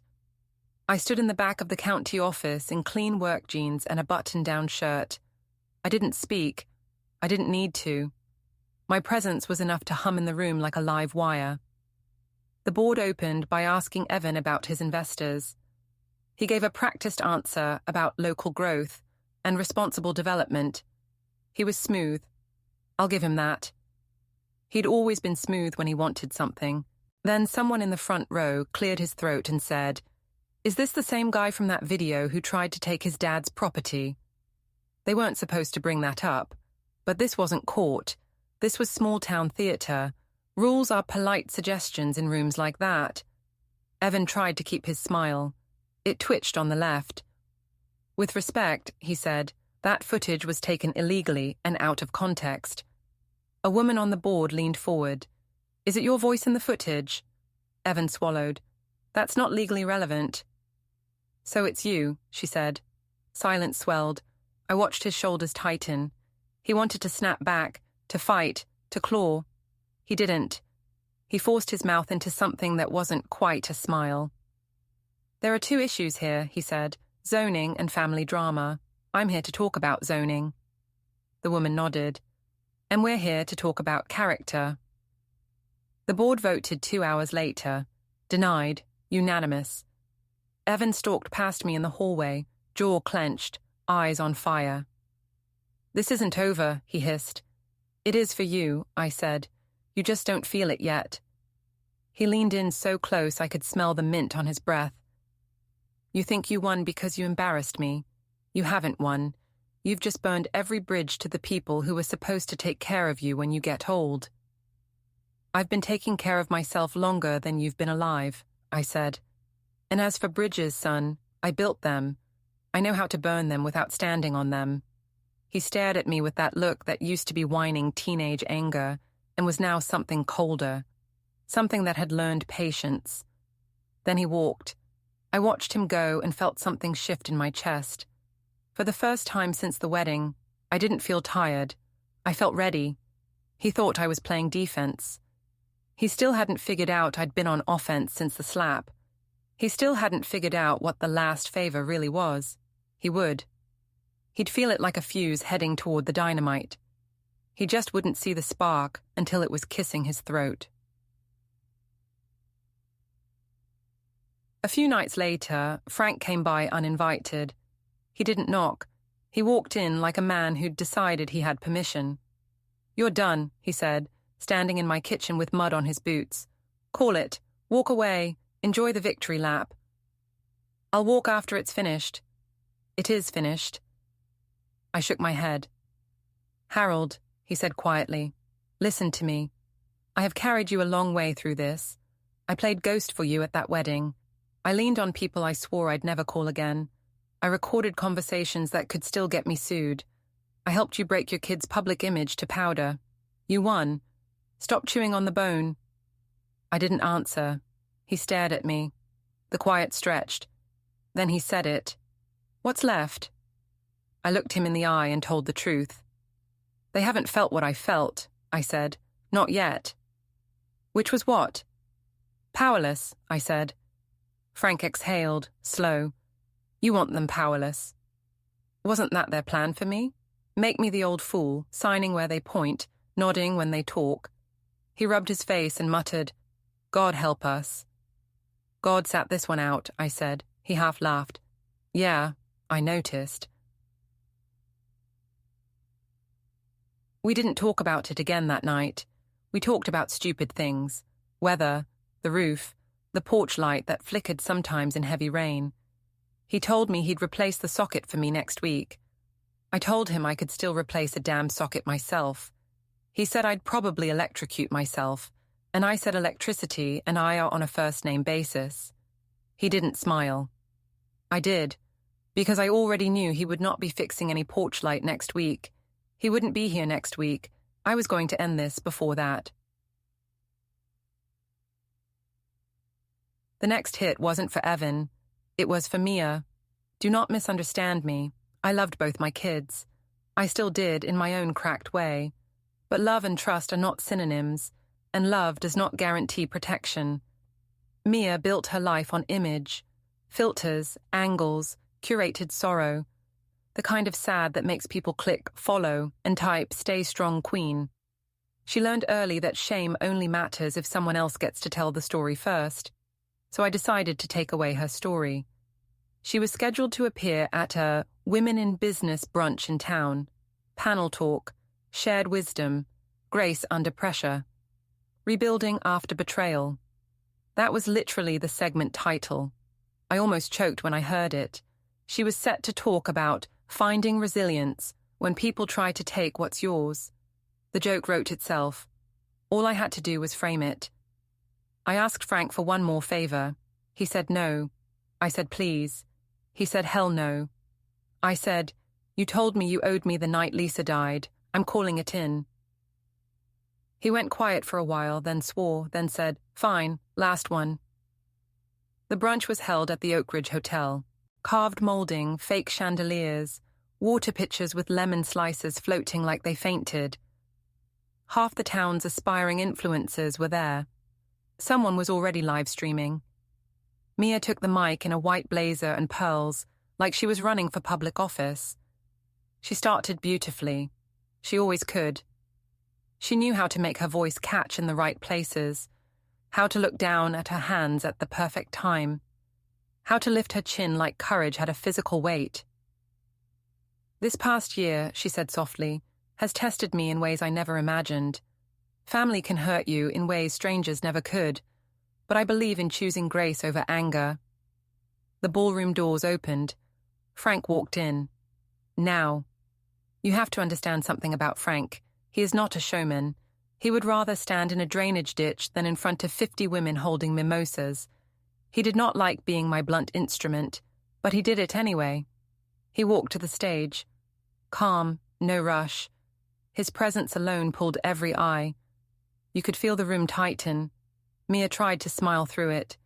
I stood in the back of the county office in clean work jeans and a button-down shirt. I didn't speak. I didn't need to. My presence was enough to hum in the room like a live wire. The board opened by asking Evan about his investors. He gave a practiced answer about local growth and responsible development. He was smooth. I'll give him that. He'd always been smooth when he wanted something. Then someone in the front row cleared his throat and said, "Is this the same guy from that video who tried to take his dad's property?" They weren't supposed to bring that up, but this wasn't court. This was small-town theatre. Rules are polite suggestions in rooms like that. Evan tried to keep his smile. It twitched on the left. "With respect," he said, "that footage was taken illegally and out of context." A woman on the board leaned forward. "Is it your voice in the footage?" Evan swallowed. "That's not legally relevant." "So it's you," she said. Silence swelled. I watched his shoulders tighten. He wanted to snap back, to fight, to claw. He didn't. He forced his mouth into something that wasn't quite a smile. "There are 2 issues here," he said, "zoning and family drama. I'm here to talk about zoning." The woman nodded. "And we're here to talk about character." The board voted 2 hours later. Denied. Unanimous. Evan stalked past me in the hallway, jaw clenched, eyes on fire. "This isn't over," he hissed. "It is for you," I said. "You just don't feel it yet." He leaned in so close I could smell the mint on his breath. "You think you won because you embarrassed me. You haven't won. You've just burned every bridge to the people who were supposed to take care of you when you get old." "I've been taking care of myself longer than you've been alive," I said. "And as for bridges, son, I built them. I know how to burn them without standing on them." He stared at me with that look that used to be whining teenage anger and was now something colder, something that had learned patience. Then he walked. I watched him go and felt something shift in my chest. For the first time since the wedding, I didn't feel tired. I felt ready. He thought I was playing defense. He still hadn't figured out I'd been on offense since the slap. He still hadn't figured out what the last favor really was. He would. He'd feel it like a fuse heading toward the dynamite. He just wouldn't see the spark until it was kissing his throat. A few nights later, Frank came by uninvited. He didn't knock. He walked in like a man who'd decided he had permission. "You're done," he said, standing in my kitchen with mud on his boots. "Call it. Walk away. Enjoy the victory lap." "I'll walk after it's finished." "It is finished." I shook my head. "Harold," he said quietly, "listen to me. I have carried you a long way through this. I played ghost for you at that wedding. I leaned on people I swore I'd never call again. I recorded conversations that could still get me sued. I helped you break your kid's public image to powder. You won. Stop chewing on the bone." I didn't answer. He stared at me. The quiet stretched. Then he said it. "What's left?" I looked him in the eye and told the truth. "They haven't felt what I felt," I said. "Not yet." "Which was what?" "Powerless," I said. Frank exhaled, slow. You want them powerless. Wasn't that their plan for me? Make me the old fool, signing where they point, nodding when they talk. He rubbed his face and muttered, God help us. God sat this one out, I said. He half laughed. Yeah, I noticed. We didn't talk about it again that night. We talked about stupid things. Weather, the roof, the porch light that flickered sometimes in heavy rain. He told me he'd replace the socket for me next week. I told him I could still replace a damn socket myself. He said I'd probably electrocute myself, and I said electricity and I are on a first-name basis. He didn't smile. I did, because I already knew he would not be fixing any porch light next week. He wouldn't be here next week. I was going to end this before that. The next hit wasn't for Evan. It was for Mia. Do not misunderstand me. I loved both my kids. I still did in my own cracked way. But love and trust are not synonyms, and love does not guarantee protection. Mia built her life on image, filters, angles, curated sorrow, the kind of sad that makes people click follow and type stay strong queen. She learned early that shame only matters if someone else gets to tell the story first, so I decided to take away her story. She was scheduled to appear at a Women in Business brunch in town, panel talk, shared wisdom, grace under pressure, rebuilding after betrayal. That was literally the segment title. I almost choked when I heard it. She was set to talk about finding resilience when people try to take what's yours. The joke wrote itself. All I had to do was frame it. I asked Frank for one more favor. He said no. I said please. He said hell no. I said, you told me you owed me the night Lisa died. I'm calling it in. He went quiet for a while, then swore, then said, fine, last one. The brunch was held at the Oak Ridge Hotel. Carved molding, fake chandeliers, water pitchers with lemon slices floating like they fainted. Half the town's aspiring influencers were there. Someone was already live streaming. Mia took the mic in a white blazer and pearls, like she was running for public office. She started beautifully. She always could. She knew how to make her voice catch in the right places, how to look down at her hands at the perfect time, how to lift her chin like courage had a physical weight. This past year, she said softly, has tested me in ways I never imagined. Family can hurt you in ways strangers never could, but I believe in choosing grace over anger. The ballroom doors opened. Frank walked in. Now. You have to understand something about Frank. He is not a showman. He would rather stand in a drainage ditch than in front of 50 women holding mimosas. He did not like being my blunt instrument, but he did it anyway. He walked to the stage. Calm, no rush. His presence alone pulled every eye. You could feel the room tighten. Mia tried to smile through it.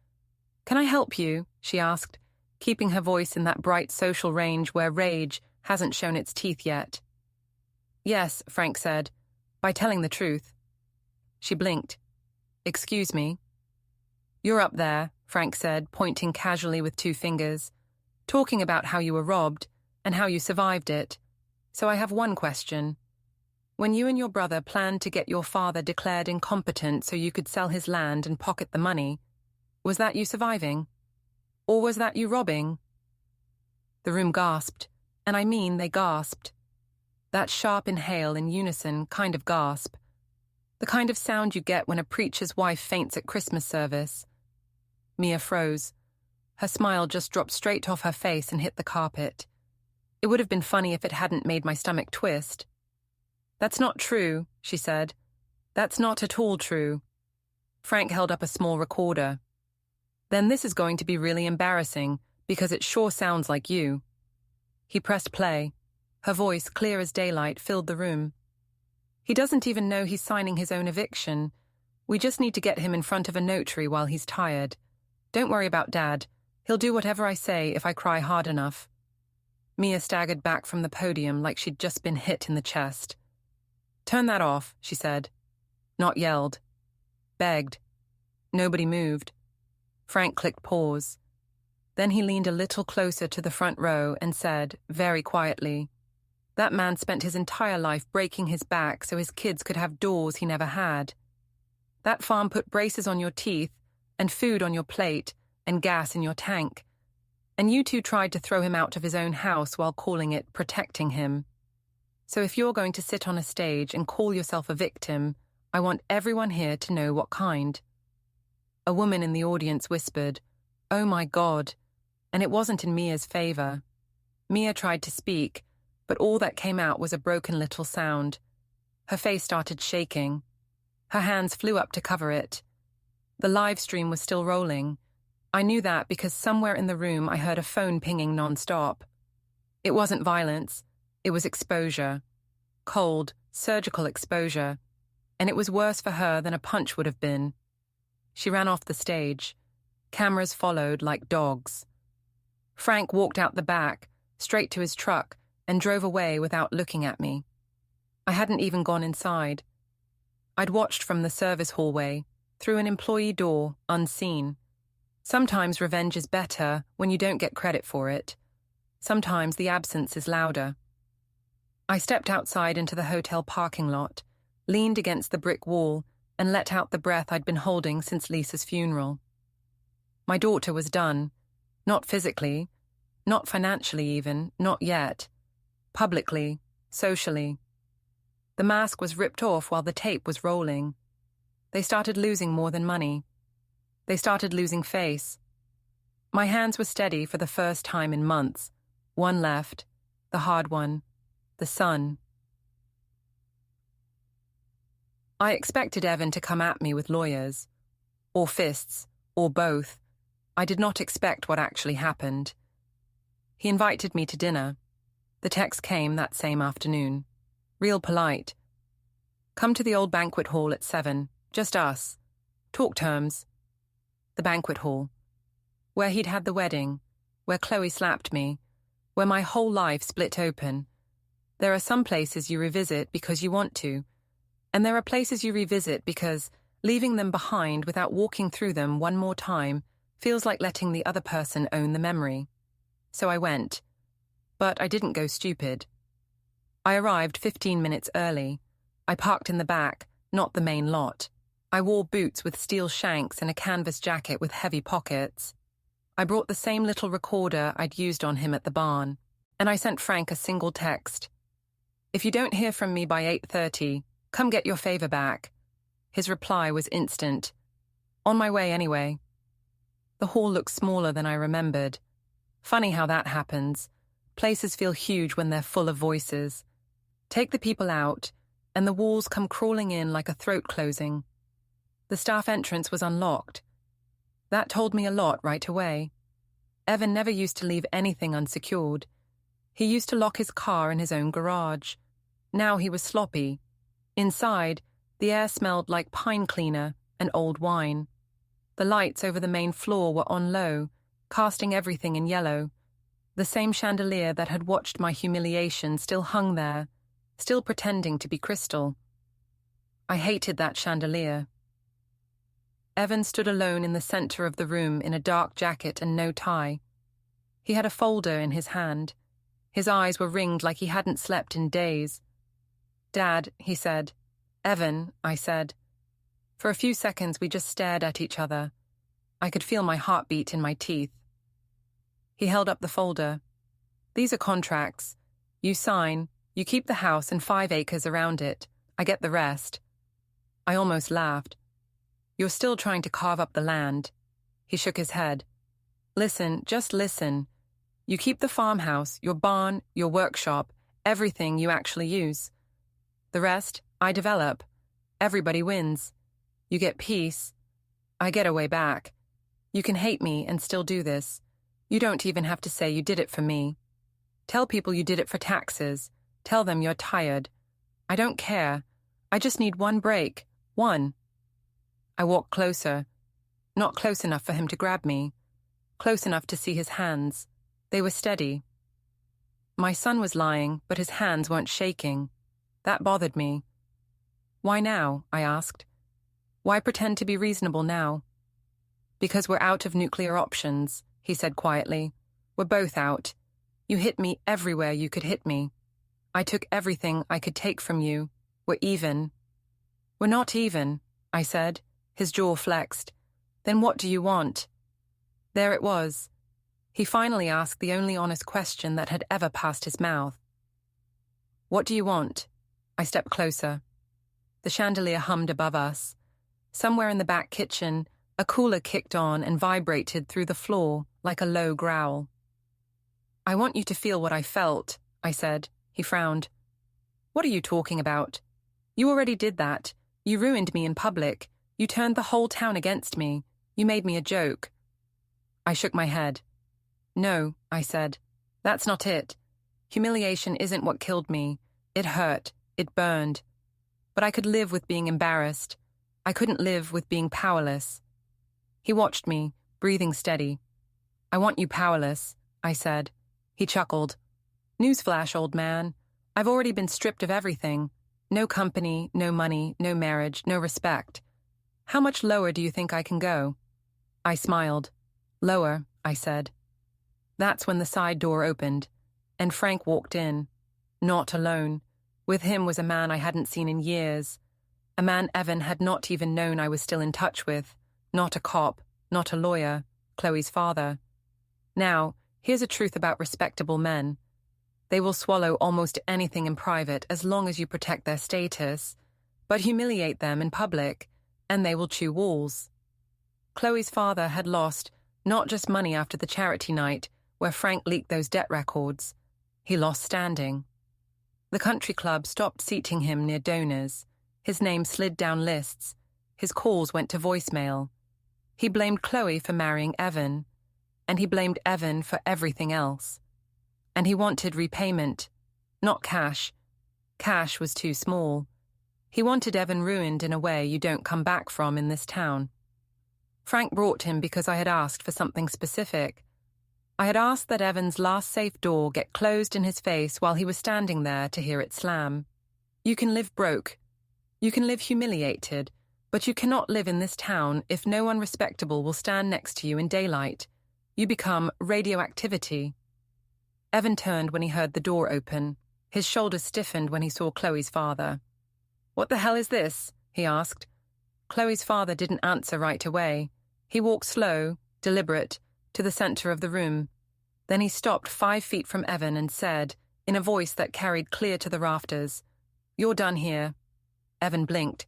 Can I help you? She asked, keeping her voice in that bright social range where rage hasn't shown its teeth yet. Yes, Frank said, by telling the truth. She blinked. Excuse me. You're up there, Frank said, pointing casually with 2 fingers, talking about how you were robbed and how you survived it. So I have one question. When you and your brother planned to get your father declared incompetent so you could sell his land and pocket the money, was that you surviving? Or was that you robbing? The room gasped, and I mean they gasped. That sharp inhale in unison kind of gasp. The kind of sound you get when a preacher's wife faints at Christmas service. Mia froze. Her smile just dropped straight off her face and hit the carpet. It would have been funny if it hadn't made my stomach twist. That's not true, she said. That's not at all true. Frank held up a small recorder. Then this is going to be really embarrassing, because it sure sounds like you. He pressed play. Her voice, clear as daylight, filled the room. He doesn't even know he's signing his own eviction. We just need to get him in front of a notary while he's tired. Don't worry about Dad. He'll do whatever I say if I cry hard enough. Mia staggered back from the podium like she'd just been hit in the chest. Turn that off, she said. Not yelled. Begged. Nobody moved. Frank clicked pause. Then he leaned a little closer to the front row and said, very quietly, "That man spent his entire life breaking his back so his kids could have doors he never had. That farm put braces on your teeth and food on your plate and gas in your tank. And you two tried to throw him out of his own house while calling it protecting him. So if you're going to sit on a stage and call yourself a victim, I want everyone here to know what kind." A woman in the audience whispered, "Oh my God," and it wasn't in Mia's favor. Mia tried to speak, but all that came out was a broken little sound. Her face started shaking. Her hands flew up to cover it. The live stream was still rolling. I knew that because somewhere in the room I heard a phone pinging non-stop. It wasn't violence, it was exposure. Cold, surgical exposure. And it was worse for her than a punch would have been. She ran off the stage. Cameras followed like dogs. Frank walked out the back, straight to his truck, and drove away without looking at me. I hadn't even gone inside. I'd watched from the service hallway, through an employee door, unseen. Sometimes revenge is better when you don't get credit for it. Sometimes the absence is louder. I stepped outside into the hotel parking lot, leaned against the brick wall, and let out the breath I'd been holding since Lisa's funeral. My daughter was done. Not physically, not financially even, not yet. Publicly, socially. The mask was ripped off while the tape was rolling. They started losing more than money. They started losing face. My hands were steady for the first time in months. One left, the hard one, the son. I expected Evan to come at me with lawyers, or fists, or both. I did not expect what actually happened. He invited me to dinner. The text came that same afternoon. Real polite. "Come to the old banquet hall at 7, just us. Talk terms." The banquet hall. Where he'd had the wedding, where Chloe slapped me, where my whole life split open. There are some places you revisit because you want to, and there are places you revisit because leaving them behind without walking through them one more time feels like letting the other person own the memory. So I went. But I didn't go stupid. I arrived 15 minutes early. I parked in the back, not the main lot. I wore boots with steel shanks and a canvas jacket with heavy pockets. I brought the same little recorder I'd used on him at the barn, and I sent Frank a single text. "If you don't hear from me by 8:30, come get your favor back." His reply was instant. "On my way anyway." The hall looked smaller than I remembered. Funny how that happens. Places feel huge when they're full of voices. Take the people out, and the walls come crawling in like a throat closing. The staff entrance was unlocked. That told me a lot right away. Evan never used to leave anything unsecured. He used to lock his car in his own garage. Now he was sloppy. Inside, the air smelled like pine cleaner and old wine. The lights over the main floor were on low, casting everything in yellow. The same chandelier that had watched my humiliation still hung there, still pretending to be crystal. I hated that chandelier. Evan stood alone in the center of the room in a dark jacket and no tie. He had a folder in his hand. His eyes were ringed like he hadn't slept in days. "Dad," he said. "Evan," I said. For a few seconds we just stared at each other. I could feel my heartbeat in my teeth. He held up the folder. "These are contracts. You sign, you keep the house and 5 acres around it. I get the rest." I almost laughed. "You're still trying to carve up the land." He shook his head. "Listen, just listen. You keep the farmhouse, your barn, your workshop, everything you actually use. The rest, I develop. Everybody wins. You get peace. I get a way back. You can hate me and still do this. You don't even have to say you did it for me. Tell people you did it for taxes. Tell them you're tired. I don't care. I just need one break. One." I walked closer. Not close enough for him to grab me. Close enough to see his hands. They were steady. My son was lying, but his hands weren't shaking. That bothered me. "Why now?" I asked. "Why pretend to be reasonable now?" "Because we're out of nuclear options," he said quietly. We're both out. You hit me everywhere you could hit me. I took everything I could take from you. We're even. We're not even, I said. His jaw flexed. Then what do you want? There it was. He finally asked the only honest question that had ever passed his mouth. What do you want? I stepped closer. The chandelier hummed above us. Somewhere in the back kitchen, a cooler kicked on and vibrated through the floor like a low growl. I want you to feel what I felt, I said. He frowned. What are you talking about? You already did that. You ruined me in public. You turned the whole town against me. You made me a joke. I shook my head. No, I said. That's not it. Humiliation isn't what killed me. It hurt. It burned. But I could live with being embarrassed. I couldn't live with being powerless. He watched me, breathing steady. I want you powerless, I said. He chuckled. Newsflash, old man. I've already been stripped of everything. No company, no money, no marriage, no respect. How much lower do you think I can go? I smiled. Lower, I said. That's when the side door opened, and Frank walked in. Not alone. With him was a man I hadn't seen in years. A man Evan had not even known I was still in touch with. Not a cop, not a lawyer, Chloe's father. Now, here's a truth about respectable men. They will swallow almost anything in private as long as you protect their status, but humiliate them in public, and they will chew walls. Chloe's father had lost not just money after the charity night where Frank leaked those debt records. He lost standing. The country club stopped seating him near donors. His name slid down lists. His calls went to voicemail. He blamed Chloe for marrying Evan, and he blamed Evan for everything else. And he wanted repayment, not cash. Cash was too small. He wanted Evan ruined in a way you don't come back from in this town. Frank brought him because I had asked for something specific. I had asked that Evan's last safe door get closed in his face while he was standing there to hear it slam. You can live broke. You can live humiliated, but you cannot live in this town if no one respectable will stand next to you in daylight. You become radioactivity. Evan turned when he heard the door open. His shoulders stiffened when he saw Chloe's father. What the hell is this? He asked. Chloe's father didn't answer right away. He walked slow, deliberate, to the center of the room. Then he stopped 5 feet from Evan and said, in a voice that carried clear to the rafters, "You're done here." Evan blinked.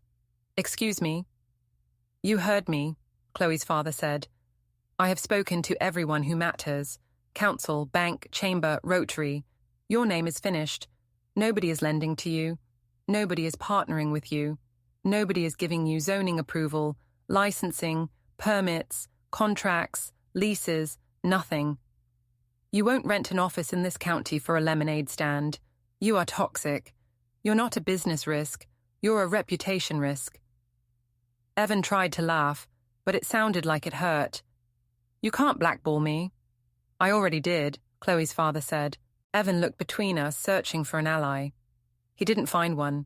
"Excuse me?" "You heard me," Chloe's father said. "I have spoken to everyone who matters. Council, bank, chamber, Rotary. Your name is finished. Nobody is lending to you. Nobody is partnering with you. Nobody is giving you zoning approval, licensing, permits, contracts, leases, nothing. You won't rent an office in this county for a lemonade stand. You are toxic. You're not a business risk. You're a reputation risk." Evan tried to laugh, but it sounded like it hurt. "You can't blackball me." "I already did," Chloe's father said. Evan looked between us, searching for an ally. He didn't find one.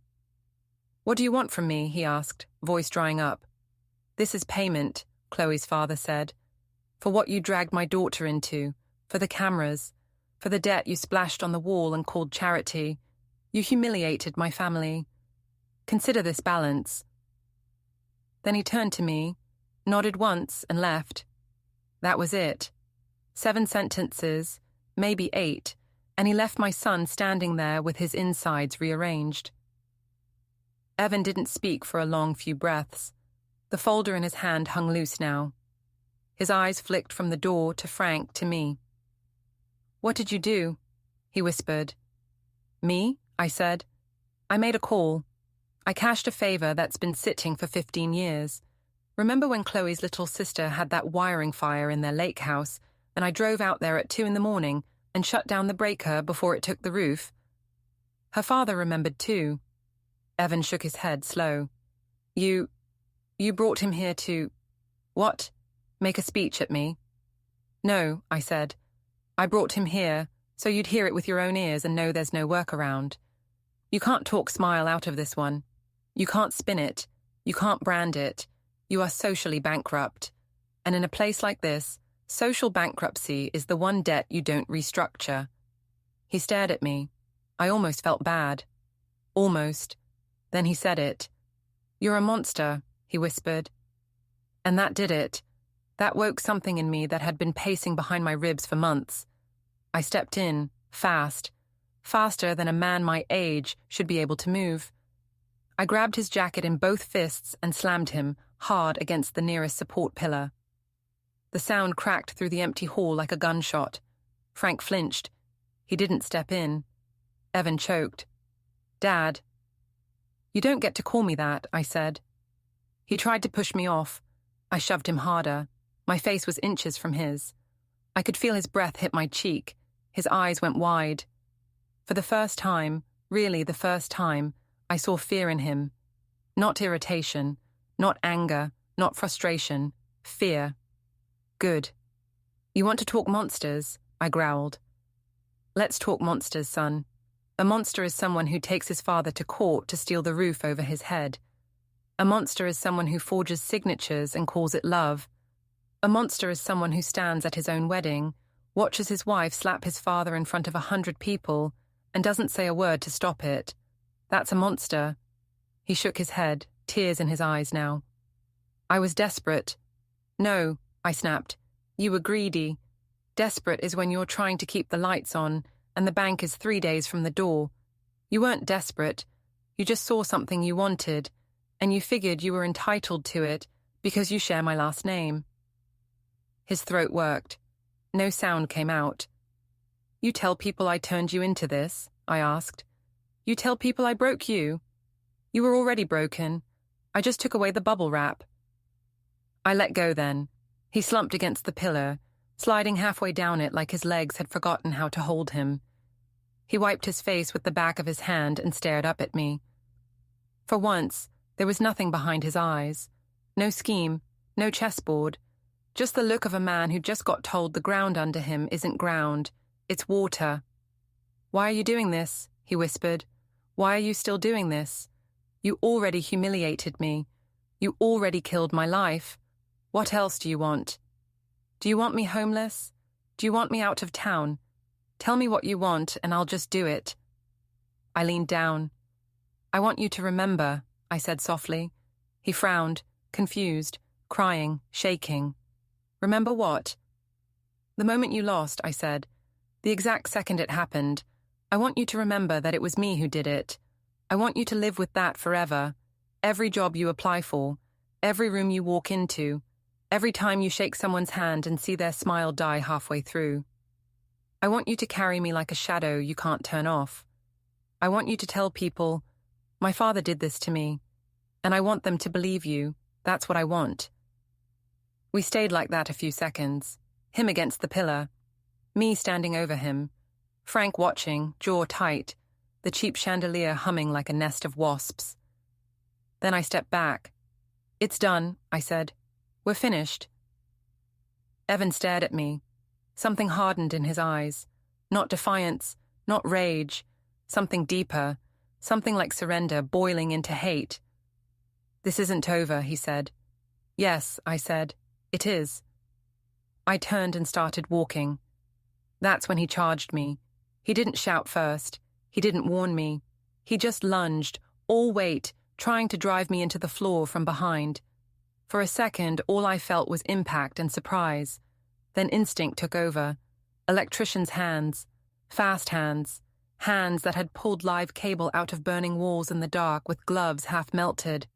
"What do you want from me?" he asked, voice drying up. "This is payment," Chloe's father said. "For what you dragged my daughter into, for the cameras, for the debt you splashed on the wall and called charity. You humiliated my family. Consider this balance." Then he turned to me, nodded once and left. That was it. 7 sentences, maybe 8, and he left my son standing there with his insides rearranged. Evan didn't speak for a long few breaths. The folder in his hand hung loose now. His eyes flicked from the door to Frank to me. "What did you do?" he whispered. "Me?" I said. "I made a call. I cashed a favor that's been sitting for 15 years. Remember when Chloe's little sister had that wiring fire in their lake house, and I drove out there at 2 a.m. and shut down the breaker before it took the roof? Her father remembered too." Evan shook his head slow. You brought him here to... What? Make a speech at me?" "No," I said. "I brought him here so you'd hear it with your own ears and know there's no workaround. You can't talk Smile out of this one. You can't spin it. You can't brand it. You are socially bankrupt. And in a place like this, Social bankruptcy is the one debt you don't restructure. He stared at me. I almost felt bad. Almost. Then he said it. "You're a monster," he whispered. And that did it. That woke something in me that had been pacing behind my ribs for months. I stepped in, fast. Faster than a man my age should be able to move. I grabbed his jacket in both fists and slammed him hard against the nearest support pillar. The sound cracked through the empty hall like a gunshot. Frank flinched. He didn't step in. Evan choked. "Dad." "You don't get to call me that," I said. He tried to push me off. I shoved him harder. My face was inches from his. I could feel his breath hit my cheek. His eyes went wide. For the first time, really the first time, I saw fear in him. Not irritation, not anger, not frustration. Fear. "Good. You want to talk monsters?" I growled. "Let's talk monsters, son. A monster is someone who takes his father to court to steal the roof over his head. A monster is someone who forges signatures and calls it love. A monster is someone who stands at his own wedding, watches his wife slap his father in front of 100 people, and doesn't say a word to stop it. That's a monster." He shook his head, tears in his eyes now. I was desperate. "No," I snapped. "You were greedy. Desperate is when you're trying to keep the lights on and the bank is 3 days from the door. You weren't desperate. You just saw something you wanted, and you figured you were entitled to it because you share my last name." His throat worked. No sound came out. "You tell people I turned you into this?" I asked. "You tell people I broke you? You were already broken. I just took away the bubble wrap." I let go then. He slumped against the pillar, sliding halfway down it like his legs had forgotten how to hold him. He wiped his face with the back of his hand and stared up at me. For once, there was nothing behind his eyes. No scheme, no chessboard. Just the look of a man who just got told the ground under him isn't ground, it's water. "Why are you doing this?" he whispered. "Why are you still doing this? You already humiliated me. You already killed my life. What else do you want? Do you want me homeless? Do you want me out of town? Tell me what you want and I'll just do it." I leaned down. "I want you to remember," I said softly. He frowned, confused, crying, shaking. "Remember what?" "The moment you lost," I said. "The exact second it happened. I want you to remember that it was me who did it. I want you to live with that forever. Every job you apply for, every room you walk into, every time you shake someone's hand and see their smile die halfway through. I want you to carry me like a shadow you can't turn off. I want you to tell people, 'My father did this to me,' and I want them to believe you. That's what I want." We stayed like that a few seconds, him against the pillar, me standing over him, Frank watching, jaw tight, the cheap chandelier humming like a nest of wasps. Then I stepped back. "It's done," I said. "We're finished." Evan stared at me. Something hardened in his eyes. Not defiance, not rage. Something deeper, something like surrender boiling into hate. "This isn't over," he said. "Yes," I said. "It is." I turned and started walking. That's when he charged me. He didn't shout first. He didn't warn me. He just lunged, all weight, trying to drive me into the floor from behind. For a second, all I felt was impact and surprise. Then instinct took over. Electrician's hands. Fast hands. Hands that had pulled live cable out of burning walls in the dark with gloves half melted.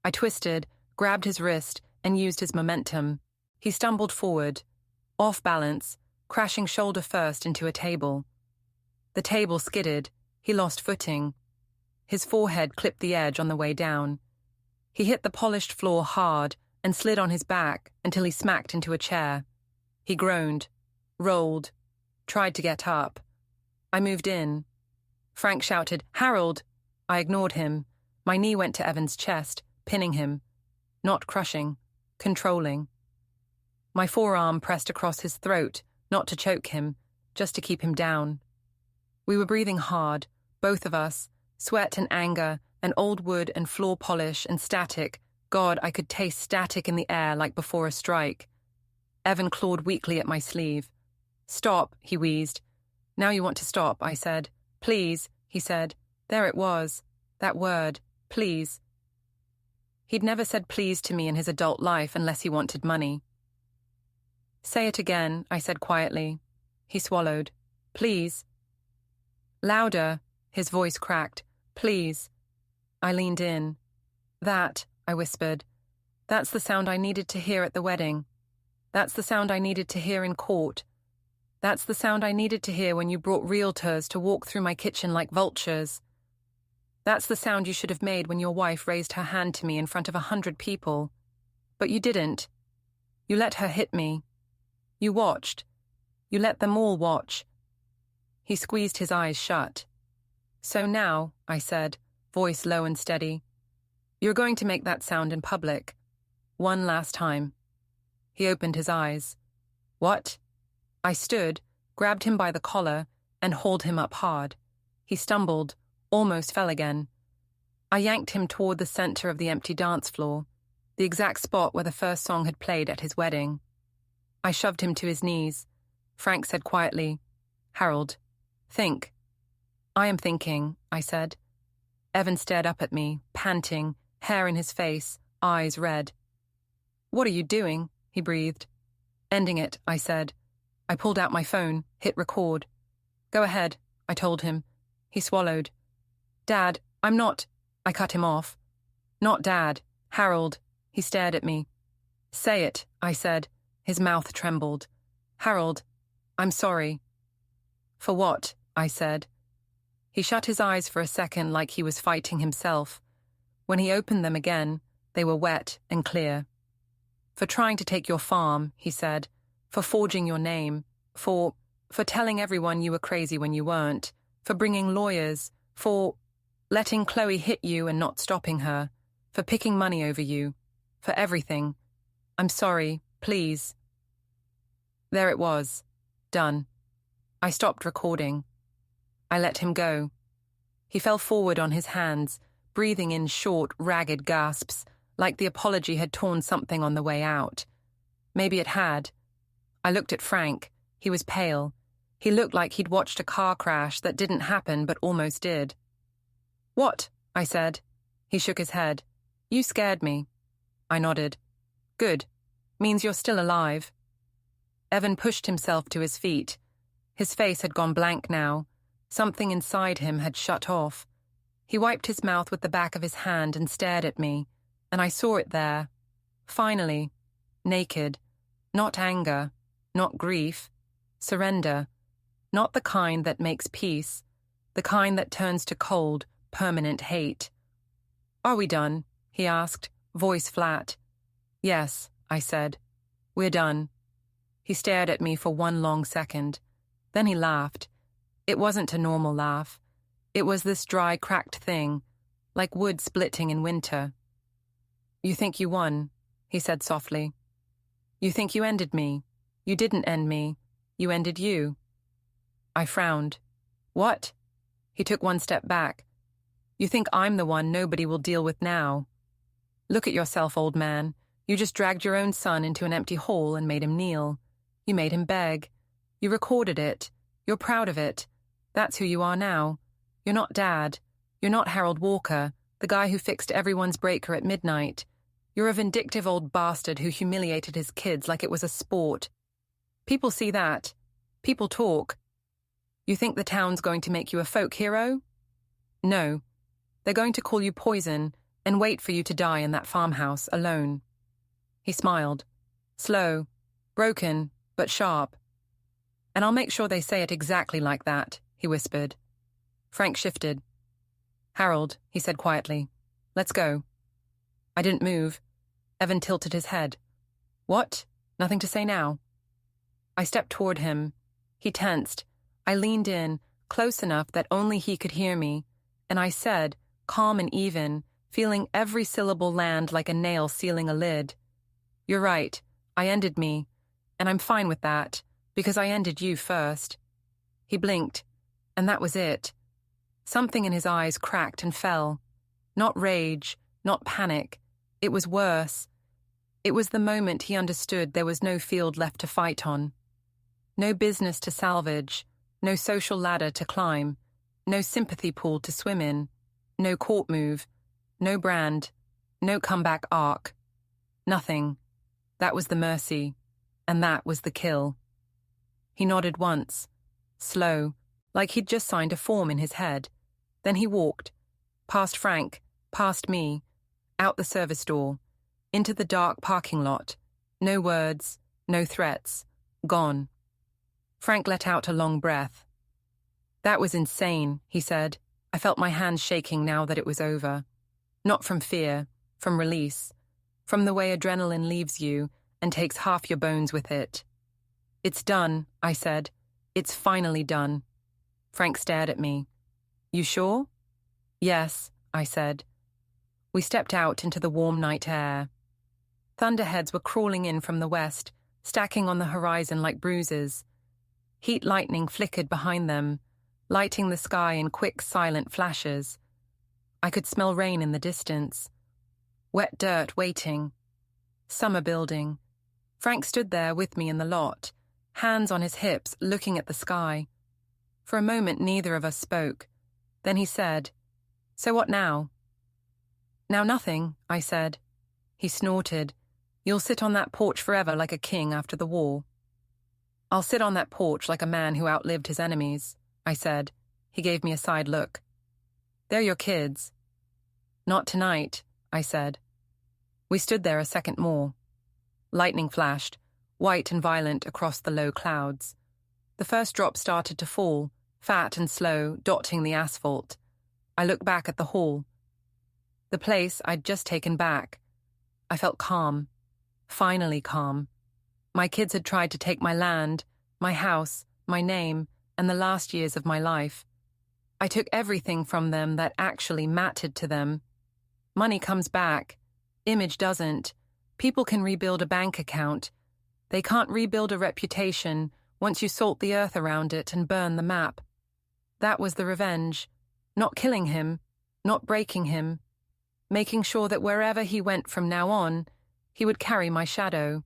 I twisted, grabbed his wrist, and used his momentum. He stumbled forward, off balance, crashing shoulder first into a table. The table skidded. He lost footing. His forehead clipped the edge on the way down. He hit the polished floor hard and slid on his back until he smacked into a chair. He groaned, rolled, tried to get up. I moved in. Frank shouted, "Harold!" I ignored him. My knee went to Evan's chest, pinning him. Not crushing, controlling. My forearm pressed across his throat, not to choke him, just to keep him down. We were breathing hard, both of us, sweat and anger, and old wood and floor polish and static. God, I could taste static in the air like before a strike. Evan clawed weakly at my sleeve. "Stop," he wheezed. "Now you want to stop," I said. "Please," he said. There it was. That word, please. He'd never said please to me in his adult life unless he wanted money. "Say it again," I said quietly. He swallowed. "Please." "Louder," his voice cracked. "Please." I leaned in. "That," I whispered. "That's the sound I needed to hear at the wedding. That's the sound I needed to hear in court. That's the sound I needed to hear when you brought realtors to walk through my kitchen like vultures. That's the sound you should have made when your wife raised her hand to me in front of 100 people. But you didn't. You let her hit me. You watched. You let them all watch." He squeezed his eyes shut. "So now," I said, voice low and steady, "you're going to make that sound in public. One last time." He opened his eyes. "What?" I stood, grabbed him by the collar, and hauled him up hard. He stumbled, almost fell again. I yanked him toward the center of the empty dance floor, the exact spot where the first song had played at his wedding. I shoved him to his knees. Frank said quietly, "Harold, think." "I am thinking," I said. Evan stared up at me, panting, hair in his face, eyes red. "What are you doing?" he breathed. "Ending it," I said. I pulled out my phone, hit record. "Go ahead," I told him. He swallowed. "Dad, I'm not—" I cut him off. "Not Dad. Harold." He stared at me. "Say it," I said. His mouth trembled. "Harold, I'm sorry." "For what?" I said. He shut his eyes for a second like he was fighting himself. When he opened them again, they were wet and clear. "For trying to take your farm," he said. "For forging your name. For telling everyone you were crazy when you weren't. For bringing lawyers. For letting Chloe hit you and not stopping her. For picking money over you. For everything. I'm sorry, please." There it was. Done. I stopped recording. I let him go. He fell forward on his hands, breathing in short, ragged gasps, like the apology had torn something on the way out. Maybe it had. I looked at Frank. He was pale. He looked like he'd watched a car crash that didn't happen but almost did. "What?" I said. He shook his head. "You scared me." I nodded. "Good. Means you're still alive." Evan pushed himself to his feet. His face had gone blank now. Something inside him had shut off. He wiped his mouth with the back of his hand and stared at me, and I saw it there. Finally. Naked. Not anger. Not grief. Surrender. Not the kind that makes peace. The kind that turns to cold, permanent hate. "Are we done?" he asked, voice flat. "Yes," I said. "We're done." He stared at me for one long second. Then he laughed. It wasn't a normal laugh. It was this dry, cracked thing, like wood splitting in winter. "You think you won," he said softly. "You think you ended me. You didn't end me. You ended you." I frowned. "What?" He took one step back. "You think I'm the one nobody will deal with now. Look at yourself, old man. You just dragged your own son into an empty hole and made him kneel. You made him beg. You recorded it. You're proud of it. That's who you are now. You're not Dad. You're not Harold Walker, the guy who fixed everyone's breaker at midnight. You're a vindictive old bastard who humiliated his kids like it was a sport. People see that. People talk. You think the town's going to make you a folk hero? No. They're going to call you poison and wait for you to die in that farmhouse alone." He smiled. Slow, broken, but sharp. "And I'll make sure they say it exactly like that," he whispered. Frank shifted. "Harold," he said quietly, "let's go." I didn't move. Evan tilted his head. "What? Nothing to say now?" I stepped toward him. He tensed. I leaned in, close enough that only he could hear me, and I said, calm and even, feeling every syllable land like a nail sealing a lid, "You're right. I ended me, and I'm fine with that, because I ended you first." He blinked, and that was it. Something in his eyes cracked and fell. Not rage, not panic. It was worse. It was the moment he understood there was no field left to fight on. No business to salvage, no social ladder to climb, no sympathy pool to swim in, no court move, no brand, no comeback arc. Nothing. That was the mercy, and that was the kill. He nodded once, slow, like he'd just signed a form in his head. Then he walked, past Frank, past me, out the service door, into the dark parking lot. No words, no threats, gone. Frank let out a long breath. That was insane, he said. I felt my hands shaking now that it was over. Not from fear, from release, from the way adrenaline leaves you and takes half your bones with it. It's done, I said. It's finally done. Frank stared at me. You sure? Yes, I said. We stepped out into the warm night air. Thunderheads were crawling in from the west, stacking on the horizon like bruises. Heat lightning flickered behind them, lighting the sky in quick, silent flashes. I could smell rain in the distance. Wet dirt waiting. Summer building. Frank stood there with me in the lot, hands on his hips, looking at the sky. For a moment, neither of us spoke. Then he said, "So what now?" "Now nothing," I said. He snorted. "You'll sit on that porch forever like a king after the war." "I'll sit on that porch like a man who outlived his enemies," I said. He gave me a side look. "They're your kids." "Not tonight," I said. We stood there a second more. Lightning flashed, white and violent across the low clouds. The first drop started to fall, fat and slow, dotting the asphalt. I looked back at the hall. The place I'd just taken back. I felt calm. Finally calm. My kids had tried to take my land, my house, my name, and the last years of my life. I took everything from them that actually mattered to them. Money comes back. Image doesn't. People can rebuild a bank account. They can't rebuild a reputation once you salt the earth around it and burn the map. That was the revenge. Not killing him, not breaking him. Making sure that wherever he went from now on, he would carry my shadow.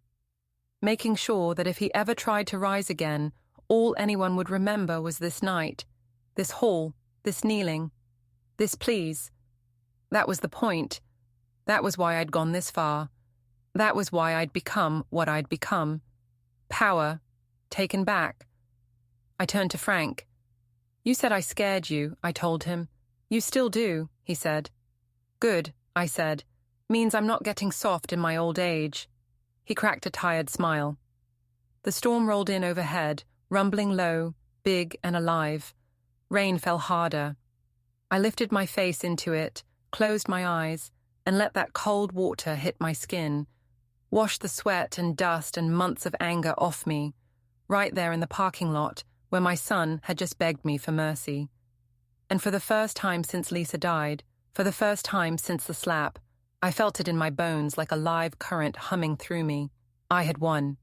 Making sure that if he ever tried to rise again, all anyone would remember was this night, this hall, this kneeling, this please. That was the point. That was why I'd gone this far. That was why I'd become what I'd become. Power, taken back. I turned to Frank. "You said I scared you," I told him. "You still do," he said. "Good," I said. "Means I'm not getting soft in my old age." He cracked a tired smile. The storm rolled in overhead, rumbling low, big and alive. Rain fell harder. I lifted my face into it, closed my eyes, and let that cold water hit my skin, wash the sweat and dust and months of anger off me, right there in the parking lot where my son had just begged me for mercy. And for the first time since Lisa died, for the first time since the slap, I felt it in my bones like a live current humming through me. I had won.